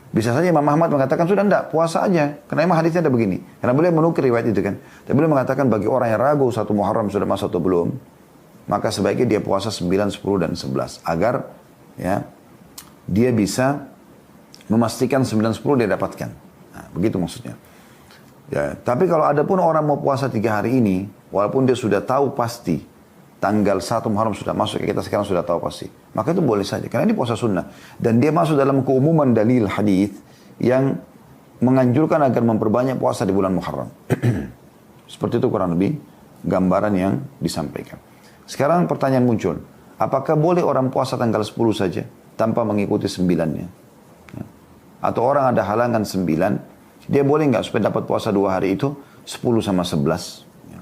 bisa saja Imam Ahmad mengatakan sudah enggak, puasa aja. Karena memang hadisnya ada begini. Karena beliau menukil riwayat itu kan. Tapi beliau mengatakan bagi orang yang ragu 1 Muharram sudah masuk atau belum, maka sebaiknya dia puasa 9, 10, dan 11. Agar ya dia bisa memastikan 9, 10 dia dapatkan. Nah, begitu maksudnya. Ya, tapi kalau ada pun orang mau puasa 3 hari ini, walaupun dia sudah tahu pasti tanggal 1 Muharram sudah masuk, kita sekarang sudah tahu pasti, maka itu boleh saja, karena ini puasa sunnah. Dan dia masuk dalam keumuman dalil hadis yang menganjurkan agar memperbanyak puasa di bulan Muharram. Seperti itu kurang lebih gambaran yang disampaikan. Sekarang pertanyaan muncul, apakah boleh orang puasa tanggal 10 saja tanpa mengikuti 9-nya? Atau orang ada halangan 9, dia boleh nggak supaya dapat puasa 2 hari itu 10 sama 11? Ya.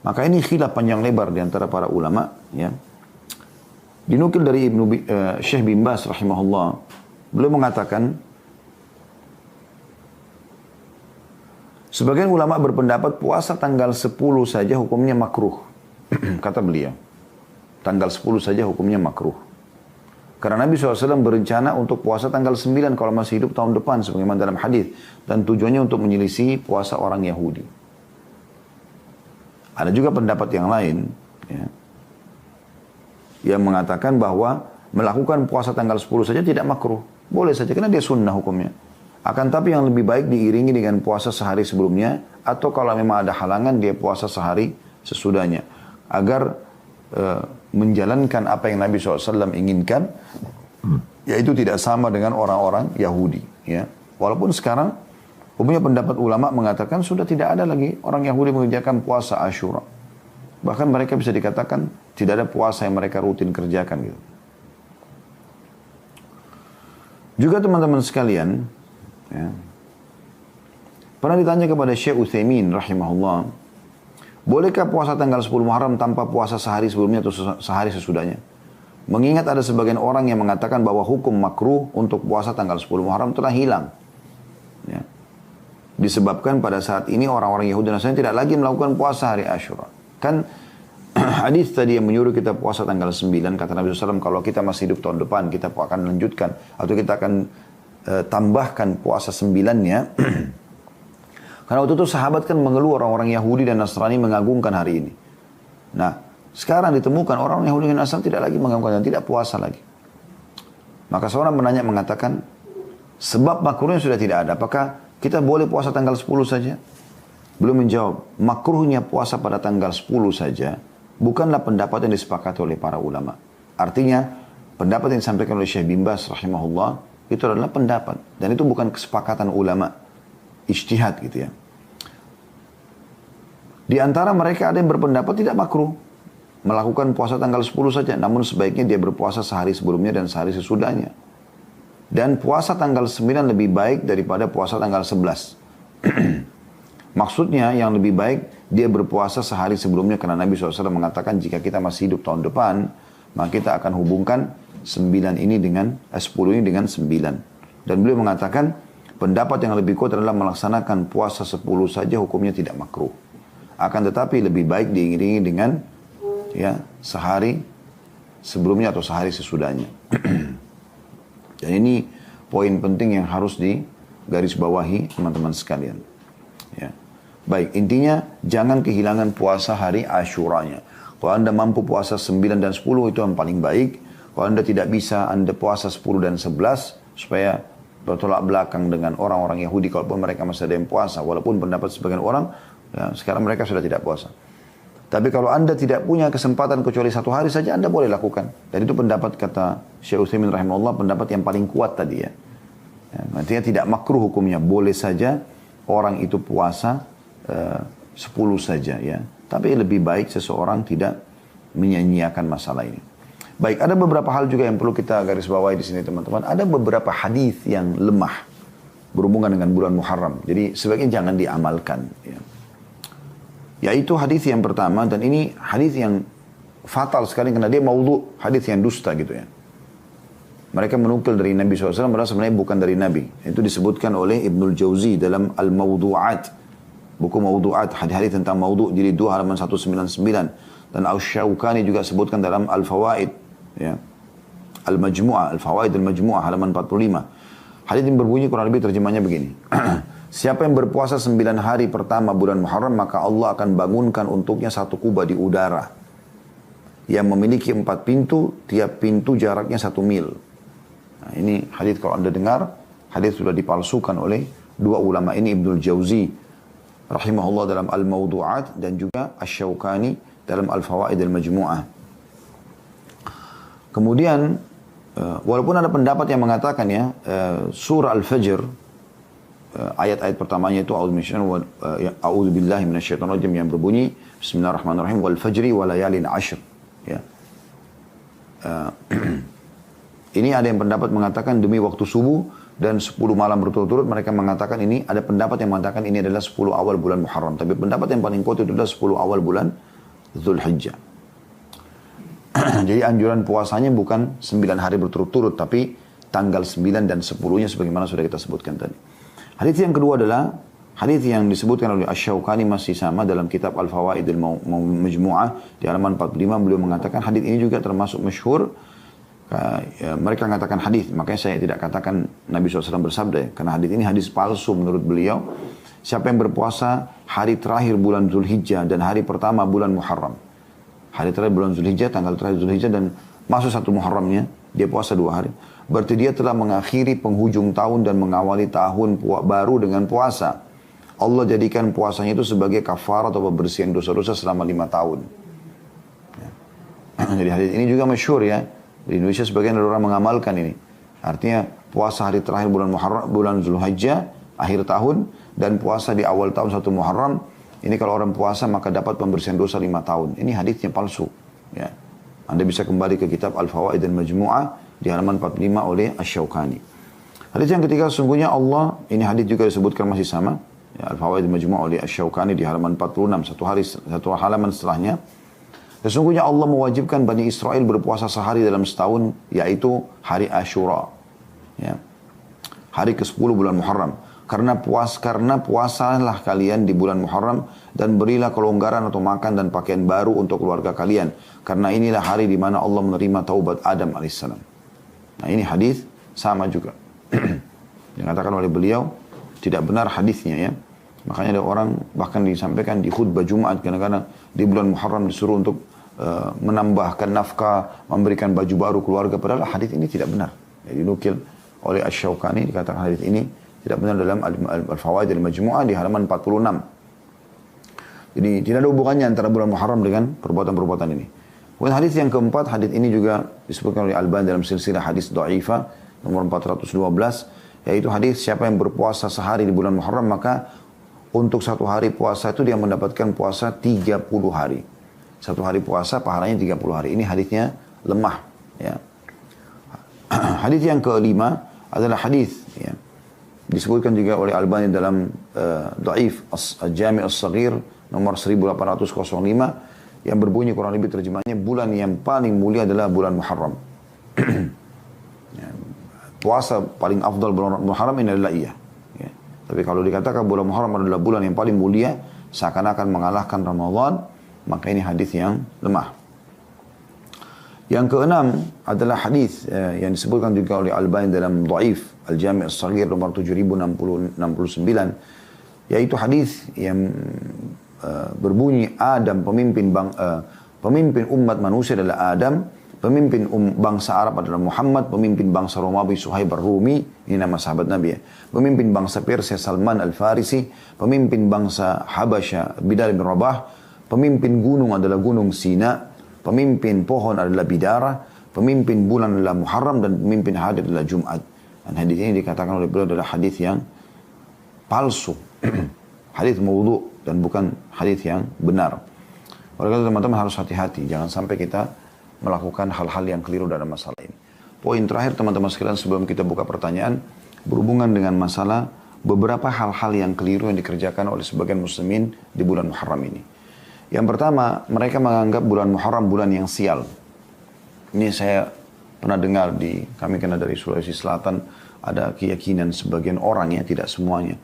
Maka ini khilaf panjang lebar di antara para ulama. Ya. Dinukil dari Syekh bin Baz rahimahullah. Beliau mengatakan, sebagian ulama berpendapat puasa tanggal 10 saja hukumnya makruh. Kata beliau, tanggal 10 saja hukumnya makruh. Karena Nabi SAW berencana untuk puasa tanggal 9 kalau masih hidup tahun depan sebagaimana dalam hadis, dan tujuannya untuk menyelisih puasa orang Yahudi. Ada juga pendapat yang lain ya, yang mengatakan bahwa melakukan puasa tanggal 10 saja tidak makruh. Boleh saja karena dia sunnah hukumnya. Akan tapi yang lebih baik diiringi dengan puasa sehari sebelumnya, atau kalau memang ada halangan dia puasa sehari sesudahnya. Agar menjalankan apa yang Nabi SAW inginkan, yaitu tidak sama dengan orang-orang Yahudi. Ya. Walaupun sekarang, umumnya pendapat ulama mengatakan sudah tidak ada lagi orang Yahudi mengerjakan puasa Ashura. Bahkan mereka bisa dikatakan tidak ada puasa yang mereka rutin kerjakan. Gitu. Juga teman-teman sekalian, ya, pernah ditanya kepada Syekh Utsaimin rahimahullah, bolehkah puasa tanggal 10 Muharram tanpa puasa sehari sebelumnya atau sehari sesudahnya? Mengingat ada sebagian orang yang mengatakan bahwa hukum makruh untuk puasa tanggal 10 Muharram telah hilang. Ya. Disebabkan pada saat ini orang-orang Yahudi dan Nasrani tidak lagi melakukan puasa hari Ashura. Kan hadis tadi yang menyuruh kita puasa tanggal 9, kata Nabi SAW, kalau kita masih hidup tahun depan, kita akan lanjutkan, atau kita akan tambahkan puasa 9-nya. Karena waktu itu sahabat kan mengeluh orang-orang Yahudi dan Nasrani mengagungkan hari ini. Nah, sekarang ditemukan orang Yahudi dan Nasrani tidak lagi mengagungkan dan tidak puasa lagi. Maka seorang menanya mengatakan, sebab makruhnya sudah tidak ada, apakah kita boleh puasa tanggal 10 saja? Belum menjawab, makruhnya puasa pada tanggal 10 saja bukanlah pendapat yang disepakati oleh para ulama. Artinya, pendapat yang disampaikan oleh Syekh bin Baz rahimahullah itu adalah pendapat, dan itu bukan kesepakatan ulama. Ijtihad gitu ya. Di antara mereka ada yang berpendapat tidak makruh melakukan puasa tanggal 10 saja, namun sebaiknya dia berpuasa sehari sebelumnya dan sehari sesudahnya. Dan puasa tanggal 9 lebih baik daripada puasa tanggal 11. Maksudnya yang lebih baik dia berpuasa sehari sebelumnya, karena Nabi SAW mengatakan jika kita masih hidup tahun depan, maka kita akan hubungkan 9 ini dengan 10 ini dengan 9. Dan beliau mengatakan pendapat yang lebih kuat adalah melaksanakan puasa 10 saja hukumnya tidak makruh. Akan tetapi lebih baik diiringi dengan ya sehari sebelumnya atau sehari sesudahnya. Dan ini poin penting yang harus digarisbawahi teman-teman sekalian. Ya. Baik, intinya jangan kehilangan puasa hari Asyuranya. Kalau Anda mampu puasa 9 dan 10 itu yang paling baik. Kalau Anda tidak bisa, Anda puasa 10 dan 11 supaya bertolak belakang dengan orang-orang Yahudi kalaupun mereka masih ada yang puasa. Walaupun pendapat sebagian orang, ya, sekarang mereka sudah tidak puasa. Tapi kalau Anda tidak punya kesempatan kecuali 1 hari saja, Anda boleh lakukan. Dan itu pendapat kata Syekh Utsaimin rahimahullah, pendapat yang paling kuat tadi ya. Artinya tidak makruh hukumnya, boleh saja orang itu puasa 10 saja ya. Tapi lebih baik seseorang tidak menyia-nyiakan masalah ini. Baik, ada beberapa hal juga yang perlu kita garis bawahi di sini teman-teman. Ada beberapa hadis yang lemah berhubungan dengan bulan Muharram. Jadi sebaiknya jangan diamalkan. Ya. Yaitu hadis yang pertama, dan ini hadis yang fatal sekali karena dia maudhu, hadis yang dusta gitu ya. Mereka menukil dari Nabi SAW, padahal sebenarnya bukan dari Nabi. Itu disebutkan oleh Ibnul Jauzi dalam Al-Mawdu'at. Buku Mawdu'at, hadis-hadis tentang maudhu, jilid 2 halaman 199. Dan Asy-Syaukani juga sebutkan dalam Al-Fawaid. Ya. Al-Majmu'ah, Al-Fawaid Al-Majmu'ah halaman 45. Hadis yang berbunyi kurang lebih terjemahnya begini. Siapa yang berpuasa 9 hari pertama bulan Muharram, maka Allah akan bangunkan untuknya 1 kubah di udara. Yang memiliki 4 pintu, tiap pintu jaraknya 1 mil. Nah, ini hadis kalau Anda dengar, hadis sudah dipalsukan oleh 2 ulama ini, Ibnul Jauzi rahimahullah dalam Al-Mawdu'at dan juga Asy-Syaukani dalam Al-Fawaid Al-Majmu'ah. Kemudian walaupun ada pendapat yang mengatakan ya surah Al-Fajr ayat-ayat pertamanya itu a'udzubillahi minasyaitonirrajim yang berbunyi bismillahirrahmanirrahim wal fajri wa layalin 'ashr ya. Ini ada yang pendapat mengatakan demi waktu subuh dan 10 malam berturut-turut. Mereka mengatakan ini, ada pendapat yang mengatakan ini adalah 10 awal bulan Muharram. Tapi pendapat yang paling kuat itu adalah 10 awal bulan Dzulhijjah. Jadi anjuran puasanya bukan 9 hari berturut-turut, tapi tanggal 9 dan 10-nya sebagaimana sudah kita sebutkan tadi. Hadis yang kedua adalah hadis yang disebutkan oleh Asy-Syaukani masih sama dalam kitab Al-Fawaid Al-Majmu'ah di halaman 45. Beliau mengatakan hadis ini juga termasuk masyhur. Mereka mengatakan hadis, makanya saya tidak katakan Nabi SAW bersabda ya, karena hadis ini hadis palsu menurut beliau. Siapa yang berpuasa hari terakhir bulan Dzulhijjah dan hari pertama bulan Muharram, hari terakhir bulan Dzulhijjah, tanggal terakhir Dzulhijjah dan masuk 1 Muharramnya, dia puasa 2 hari, berarti dia telah mengakhiri penghujung tahun dan mengawali tahun baru dengan puasa. Allah jadikan puasanya itu sebagai kafarat atau pembersihan dosa-dosa selama 5 tahun ya. Jadi hadis ini juga masyhur ya. Di Indonesia sebagian orang mengamalkan ini. Artinya puasa hari terakhir bulan Muharram, bulan Dzulhijjah, akhir tahun, dan puasa di awal tahun 1 Muharram. Ini kalau orang puasa maka dapat pembersihan dosa 5 tahun. Ini hadisnya palsu. Ya. Anda bisa kembali ke kitab Al-Fawaid Al-Majmu'ah di halaman 45 oleh Asy-Syaukani. Hadis yang ketiga, sesungguhnya Allah, ini hadis juga disebutkan masih sama. Ya, Al-Fawaid Al-Majmu'ah oleh Asy-Syaukani di halaman 46, satu halaman setelahnya. Sesungguhnya Allah mewajibkan Bani Israel berpuasa sehari dalam setahun, yaitu hari Asyura. Ya. Hari ke-10 bulan Muharram. Karena puasalah kalian di bulan Muharram dan berilah kelonggaran atau makan dan pakaian baru untuk keluarga kalian. Karena inilah hari di mana Allah menerima taubat Adam AS. Nah ini hadis sama juga. Dikatakan oleh beliau, tidak benar hadisnya ya. Makanya ada orang bahkan disampaikan di khutbah Jumat kadang-kadang di bulan Muharram disuruh untuk menambahkan nafkah, memberikan baju baru keluarga, padahal hadis ini tidak benar. Jadi dinukil oleh Asy-Syaukani, dikatakan hadis ini tidak benar dalam Al-Fawaid Al-Majmu'ah di halaman 46. Jadi tidak ada hubungannya antara bulan Muharram dengan perbuatan-perbuatan ini. Kemudian hadis yang keempat, hadis ini juga disebutkan oleh Al-Albani dalam silsilah hadis dhaifah nomor 412, yaitu hadis siapa yang berpuasa sehari di bulan Muharram maka untuk 1 hari puasa itu dia mendapatkan puasa 30 hari. 1 hari puasa pahalanya 30 hari. Ini hadisnya lemah. Ya. Hadis yang kelima adalah hadis ya, disebutkan juga oleh Albani dalam Dhaif Al-Jami' As-Saghir nomor 1805 yang berbunyi kurang lebih terjemahnya, bulan yang paling mulia adalah bulan Muharram. Ya, puasa paling afdal bulan Muharram ini adalah iya. Ya. Tapi kalau dikatakan bulan Muharram adalah bulan yang paling mulia, seakan-akan mengalahkan Ramadan, maka ini hadis yang lemah. Yang keenam adalah hadis yang disebutkan juga oleh Al-Albani dalam Dhaif Al-Jami' As-Saghir nomor 7069 Yaitu hadis yang berbunyi Adam pemimpin umat manusia adalah Adam, pemimpin bangsa Arab adalah Muhammad, pemimpin bangsa Romawi Suhaib ar-Rumi, ini nama sahabat Nabi ya. Pemimpin bangsa Persia Salman al-Farisi, pemimpin bangsa Habasya Bilal bin Rabah, pemimpin gunung adalah gunung Sina, pemimpin pohon adalah Bidara, pemimpin bulan adalah Muharram, dan pemimpin hari adalah Jumat. Dan hadis ini dikatakan oleh beliau adalah hadis yang palsu, hadis maudhu, dan bukan hadis yang benar. Oleh karena itu teman-teman harus hati-hati, jangan sampai kita melakukan hal-hal yang keliru dalam masalah ini. Poin terakhir teman-teman sekalian sebelum kita buka pertanyaan, berhubungan dengan masalah beberapa hal-hal yang keliru yang dikerjakan oleh sebagian muslimin di bulan Muharram ini. Yang pertama, mereka menganggap bulan Muharram bulan yang sial. Ini saya pernah dengar kami kena dari Sulawesi Selatan, ada keyakinan sebagian orang ya, tidak semuanya,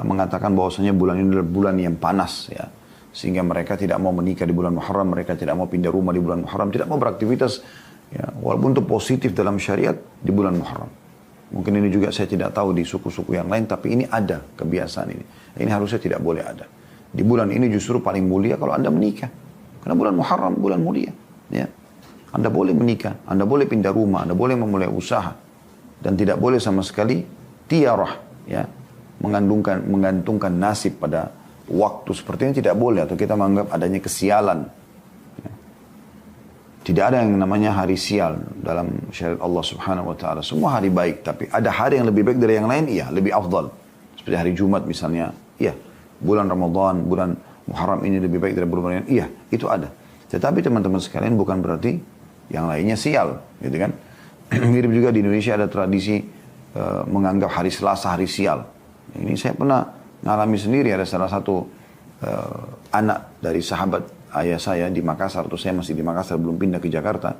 mengatakan bahwasanya bulan ini adalah bulan yang panas ya. Sehingga mereka tidak mau menikah di bulan Muharram, mereka tidak mau pindah rumah di bulan Muharram, tidak mau beraktivitas ya, walaupun itu positif dalam syariat di bulan Muharram. Mungkin ini juga saya tidak tahu di suku-suku yang lain, tapi ini ada kebiasaan ini. Ini harusnya tidak boleh ada. Di bulan ini justru paling mulia kalau Anda menikah. Karena bulan Muharram bulan mulia. Ya. Anda boleh menikah, Anda boleh pindah rumah, Anda boleh memulai usaha. Dan tidak boleh sama sekali tiarah, ya, menggantungkan nasib pada waktu seperti ini, tidak boleh. Atau kita menganggap adanya kesialan. Ya. Tidak ada yang namanya hari sial dalam syariat Allah Subhanahu Wa Taala. Semua hari baik, tapi ada hari yang lebih baik dari yang lain, iya, lebih afdal. Seperti hari Jumat misalnya, iya. Bulan Ramadan, bulan Muharram ini lebih baik dari bulan lain, iya, itu ada. Tetapi teman-teman sekalian bukan berarti yang lainnya sial, gitu kan? Mirip juga di Indonesia ada tradisi menganggap hari Selasa hari sial. Ini saya pernah ngalami sendiri, ada salah satu anak dari sahabat ayah saya di Makassar, atau saya masih di Makassar belum pindah ke Jakarta.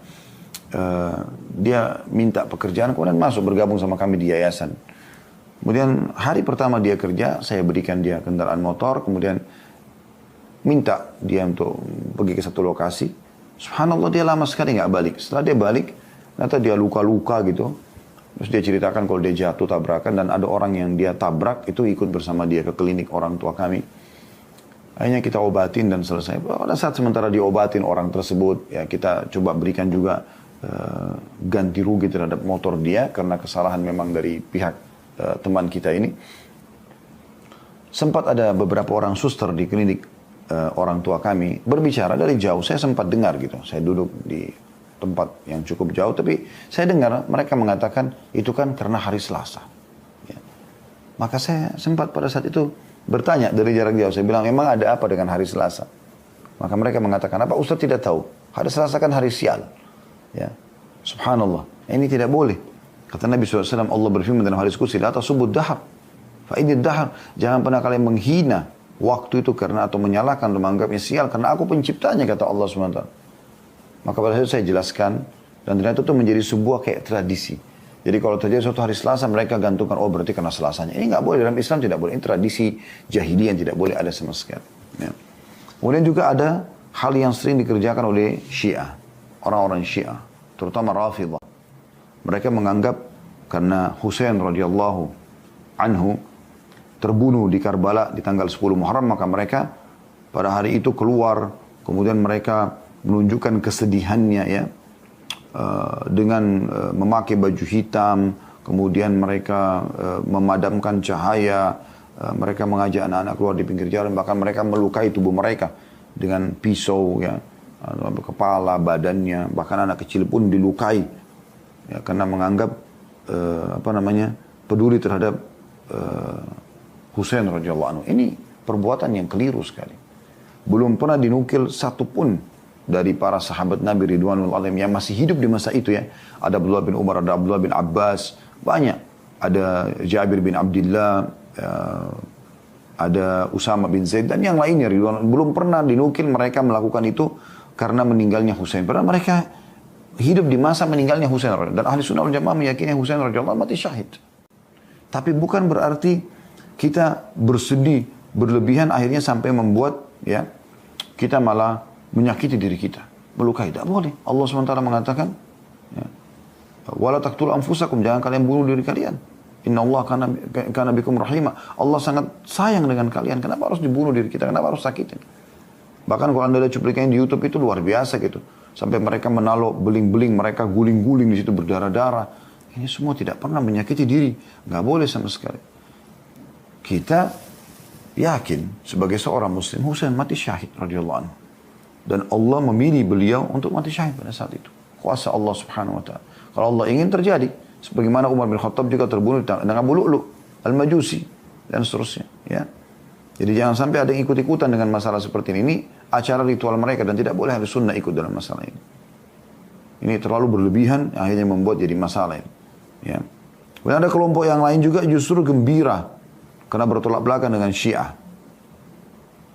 Dia minta pekerjaan kemudian masuk bergabung sama kami di yayasan. Kemudian hari pertama dia kerja, saya berikan dia kendaraan motor, kemudian minta dia untuk pergi ke satu lokasi. Subhanallah dia lama sekali nggak balik. Setelah dia balik, ternyata dia luka-luka gitu. Terus dia ceritakan kalau dia jatuh tabrakan dan ada orang yang dia tabrak itu ikut bersama dia ke klinik orang tua kami. Akhirnya kita obatin dan selesai. Pada saat sementara diobatin orang tersebut, ya kita coba berikan juga ganti rugi terhadap motor dia karena kesalahan memang dari pihak teman kita ini. Sempat ada beberapa orang suster di klinik orang tua kami berbicara dari jauh. Saya sempat dengar gitu. Saya duduk di tempat yang cukup jauh, tapi saya dengar mereka mengatakan itu kan karena hari Selasa. Ya. Maka saya sempat pada saat itu bertanya dari jarak jauh. Saya bilang, memang ada apa dengan hari Selasa? Maka mereka mengatakan, apa Ustaz tidak tahu? Hari Selasa kan hari sial. Ya. Subhanallah. Ini tidak boleh. Kata Nabi SAW, Allah berfirman dalam hadis qudsi, la tasubud dahar. Fa'idid dahar. Jangan pernah kalian menghina waktu itu karena atau menyalahkan atau menganggapnya sial karena aku penciptanya, kata Allah SWT. Maka pada saat itu saya jelaskan dan ternyata itu menjadi sebuah kayak tradisi. Jadi kalau terjadi suatu hari Selasa mereka gantungkan, oh berarti karena Selasanya. Ini nggak boleh, dalam Islam tidak boleh. Ini tradisi jahiliyah yang tidak boleh ada sama sekali. Ya. Kemudian juga ada hal yang sering dikerjakan oleh Syiah, orang-orang Syiah, terutama Rafidah. Mereka menganggap karena Husain radhiyallahu anhu terbunuh di Karbala di tanggal 10 Muharram, maka mereka pada hari itu keluar, kemudian mereka menunjukkan kesedihannya ya, dengan memakai baju hitam, kemudian mereka memadamkan cahaya, mereka mengajak anak-anak keluar di pinggir jalan, bahkan mereka melukai tubuh mereka dengan pisau ya, kepala, badannya, bahkan anak kecil pun dilukai ya, karena menganggap peduli terhadap Husain radhiyallahu anhu. Ini perbuatan yang keliru sekali. Belum pernah dinukil satupun dari para sahabat Nabi Ridwanul Alim yang masih hidup di masa itu ya. Ada Abdullah bin Umar, ada Abdullah bin Abbas, banyak. Ada Jabir bin Abdullah, ada Usama bin Zaid dan yang lainnya. Belum pernah dinukil mereka melakukan itu karena meninggalnya Husain. Padahal mereka hidup di masa meninggalnya Husain. Dan ahli sunnah wal jamaah meyakini Husain radhiyallahu anhu mati syahid. Tapi bukan berarti kita bersedih berlebihan akhirnya sampai membuat ya kita malah menyakiti diri kita, melukai. Tidak boleh. Allah SWT mengatakan, ya, wala taqtulu anfusakum, jangan kalian bunuh diri kalian. Inna Allah kana bikum rahimah. Allah sangat sayang dengan kalian. Kenapa harus dibunuh diri kita? Kenapa harus sakitin? Bahkan kalau anda lihat cuplikannya di YouTube itu luar biasa gitu. Sampai mereka menaruh beling-beling, mereka guling-guling di situ berdarah-darah. Ini semua tidak pernah menyakiti diri. Nggak boleh sama sekali. Kita yakin sebagai seorang muslim, Husain mati syahid radhiyallahu anhu. Dan Allah memilih beliau untuk mati syahid pada saat itu. Kuasa Allah subhanahu wa ta'ala. Kalau Allah ingin terjadi. Sebagaimana Umar bin Khattab juga terbunuh dengan Abu Lu'lu' al-Majusi. Dan seterusnya. Ya. Jadi jangan sampai ada yang ikut-ikutan dengan masalah seperti ini. Ini acara ritual mereka dan tidak boleh Ahlus Sunnah ikut dalam masalah ini. Ini terlalu berlebihan, akhirnya membuat jadi masalah ini. Ya. Kemudian ada kelompok yang lain juga justru gembira karena bertolak belakang dengan Syiah.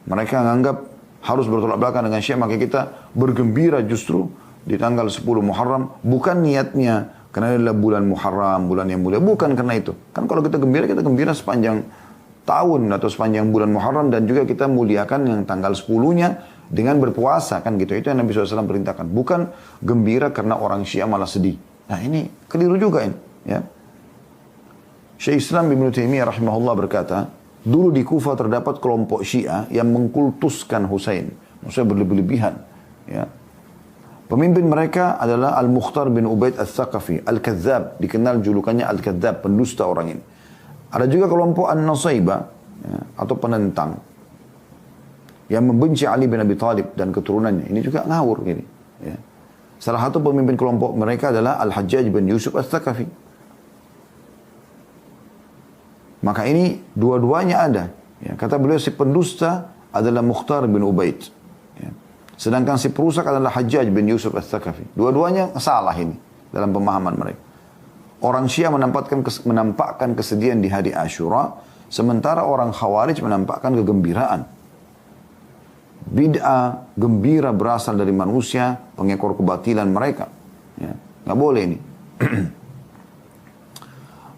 Mereka menganggap harus bertolak belakang dengan Syiah, maka kita bergembira justru di tanggal 10 Muharram. Bukan niatnya karena adalah bulan Muharram, bulan yang mulia. Bukan karena itu. Kan kalau kita gembira sepanjang tahun atau sepanjang bulan Muharram, dan juga kita muliakan yang tanggal 10-nya dengan berpuasa kan gitu. Itu yang Nabi SAW perintahkan. Bukan gembira karena orang Syiah malah sedih. Nah ini keliru juga ini. Ya. Syekh Islam Ibnu Taimiyah rahimahullah berkata, dulu di Kufah terdapat kelompok Syiah yang mengkultuskan Husain. Maksudnya berlebihan. Ya. Pemimpin mereka adalah Al-Mukhtar bin Ubaid Al-Thaqafi, Al-Kadzab, dikenal julukannya Al-Kadzab, pendusta orang ini. Ada juga kelompok An-Nasaibah, ya, atau penentang, yang membenci Ali bin Abi Thalib dan keturunannya. Ini juga ngawur gini. Ya. Salah satu pemimpin kelompok mereka adalah Al-Hajjaj bin Yusuf Al-Thaqafi. Maka ini dua-duanya ada. Ya, kata beliau si pendusta adalah Mukhtar bin Ubaid. Ya. Sedangkan si perusak adalah Hajjaj bin Yusuf Al-Thaqafi. Dua-duanya salah ini dalam pemahaman mereka. Orang Syiah menampakkan kesedihan di hari Ashura, sementara orang Khawarij menampakkan kegembiraan. Bid'ah, gembira berasal dari manusia, pengekor kebatilan mereka. Ya, nggak boleh ini.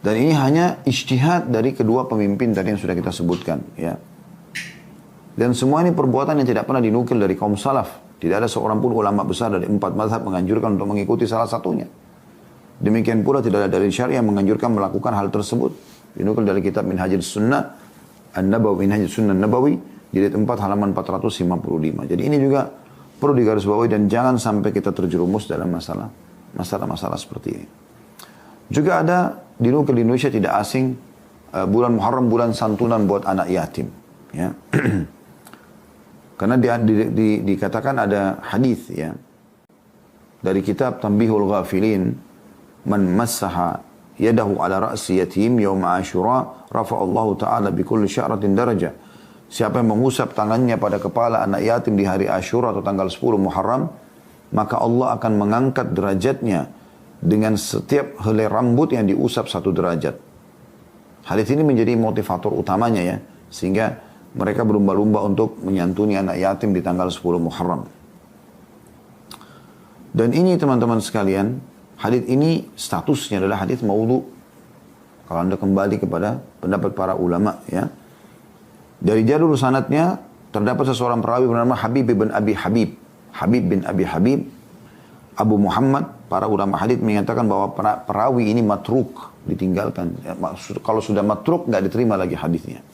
Dan ini hanya ijtihad dari kedua pemimpin tadi yang sudah kita sebutkan. Ya. Dan semua ini perbuatan yang tidak pernah dinukil dari kaum salaf. Tidak ada seorang pun ulama besar dari 4 mazhab menganjurkan untuk mengikuti salah satunya. Demikian pula tidak ada dalil syariah yang menganjurkan melakukan hal tersebut. Dinukil dari kitab Minhajul Sunnah An-Nabawi, Minhajul Sunnah Nabawi, jilid 4 halaman 455. Jadi ini juga perlu digarisbawahi dan jangan sampai kita terjerumus dalam masalah seperti ini. Juga ada dinukil di Indonesia tidak asing bulan Muharram, bulan santunan buat anak yatim. Ya. Karena dikatakan ada hadis ya dari kitab Tanbihul Ghafilin, man massaha yadahu ala ra'si yatim yawm Ashura rafa'allahu ta'ala bi kulli sya'ratin darajah. Siapa yang mengusap tangannya pada kepala anak yatim di hari Ashura atau tanggal 10 Muharram, maka Allah akan mengangkat derajatnya dengan setiap helai rambut yang diusap 1 derajat. Hadis ini menjadi motivator utamanya ya, sehingga mereka berlomba-lomba untuk menyantuni anak yatim di tanggal 10 Muharram. Dan ini teman-teman sekalian, hadis ini statusnya adalah hadis maudhu. Kalau anda kembali kepada pendapat para ulama ya. Dari jalur sanadnya terdapat seseorang perawi bernama Habib bin Abi Habib. Habib bin Abi Habib, Abu Muhammad, para ulama hadis menyatakan bahwa perawi ini matruk, ditinggalkan. Ya, kalau sudah matruk nggak diterima lagi hadisnya.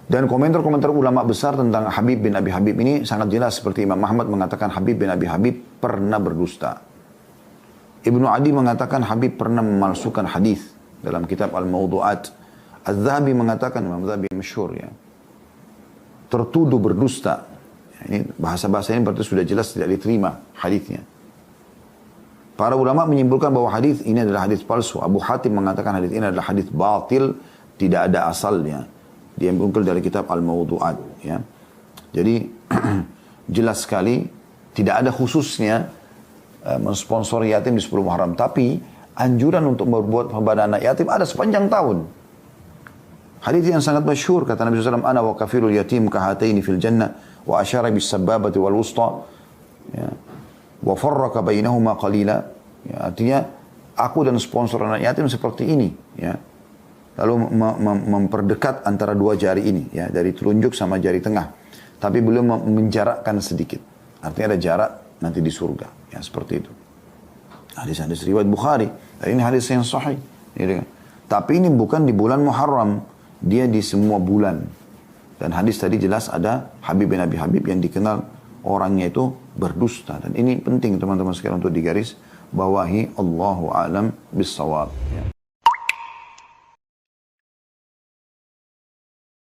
Dan komentar-komentar ulama besar tentang Habib bin Abi Habib ini sangat jelas, seperti Imam Ahmad mengatakan Habib bin Abi Habib pernah berdusta. Ibnu Adi mengatakan Habib pernah memalsukan hadis dalam kitab Al-Mawdu'at. Az-Zahabi mengatakan, Imam Zahabi masyhur ya, tertuduh berdusta. Ini bahasa-bahasa ini berarti sudah jelas tidak diterima hadisnya. Para ulama menyimpulkan bahwa hadis ini adalah hadis palsu. Abu Hatim mengatakan hadis ini adalah hadis batil, tidak ada asalnya. Dia menukil dari kitab Al-Mawdu'at ya. Jadi jelas sekali tidak ada khususnya mensponsori yatim di 10 Muharram, tapi anjuran untuk berbuat kepada anak yatim ada sepanjang tahun. Hadis yang sangat masyhur kata Nabi SAW, ana wa kafirul yatim kahataini fil jannah wa asyara bis sababati wal wusta ya, wa farraqa bainahuma qalila. Ya, artinya aku dan sponsor anak yatim seperti ini ya. Lalu memperdekat antara dua jari ini ya, dari telunjuk sama jari tengah, tapi belum menjarakkan sedikit, artinya ada jarak nanti di surga ya, seperti itu. Hadis-hadis riwayat Bukhari. Dan ini hadis yang sahih. Gitu kan. Tapi ini bukan di bulan Muharram. Dia di semua bulan. Dan hadis tadi jelas ada Habib bin Abi Habib yang dikenal orangnya itu berdusta. Dan ini penting teman-teman sekalian untuk digaris bawahi. Allahu a'lam bis-shawab. Ya.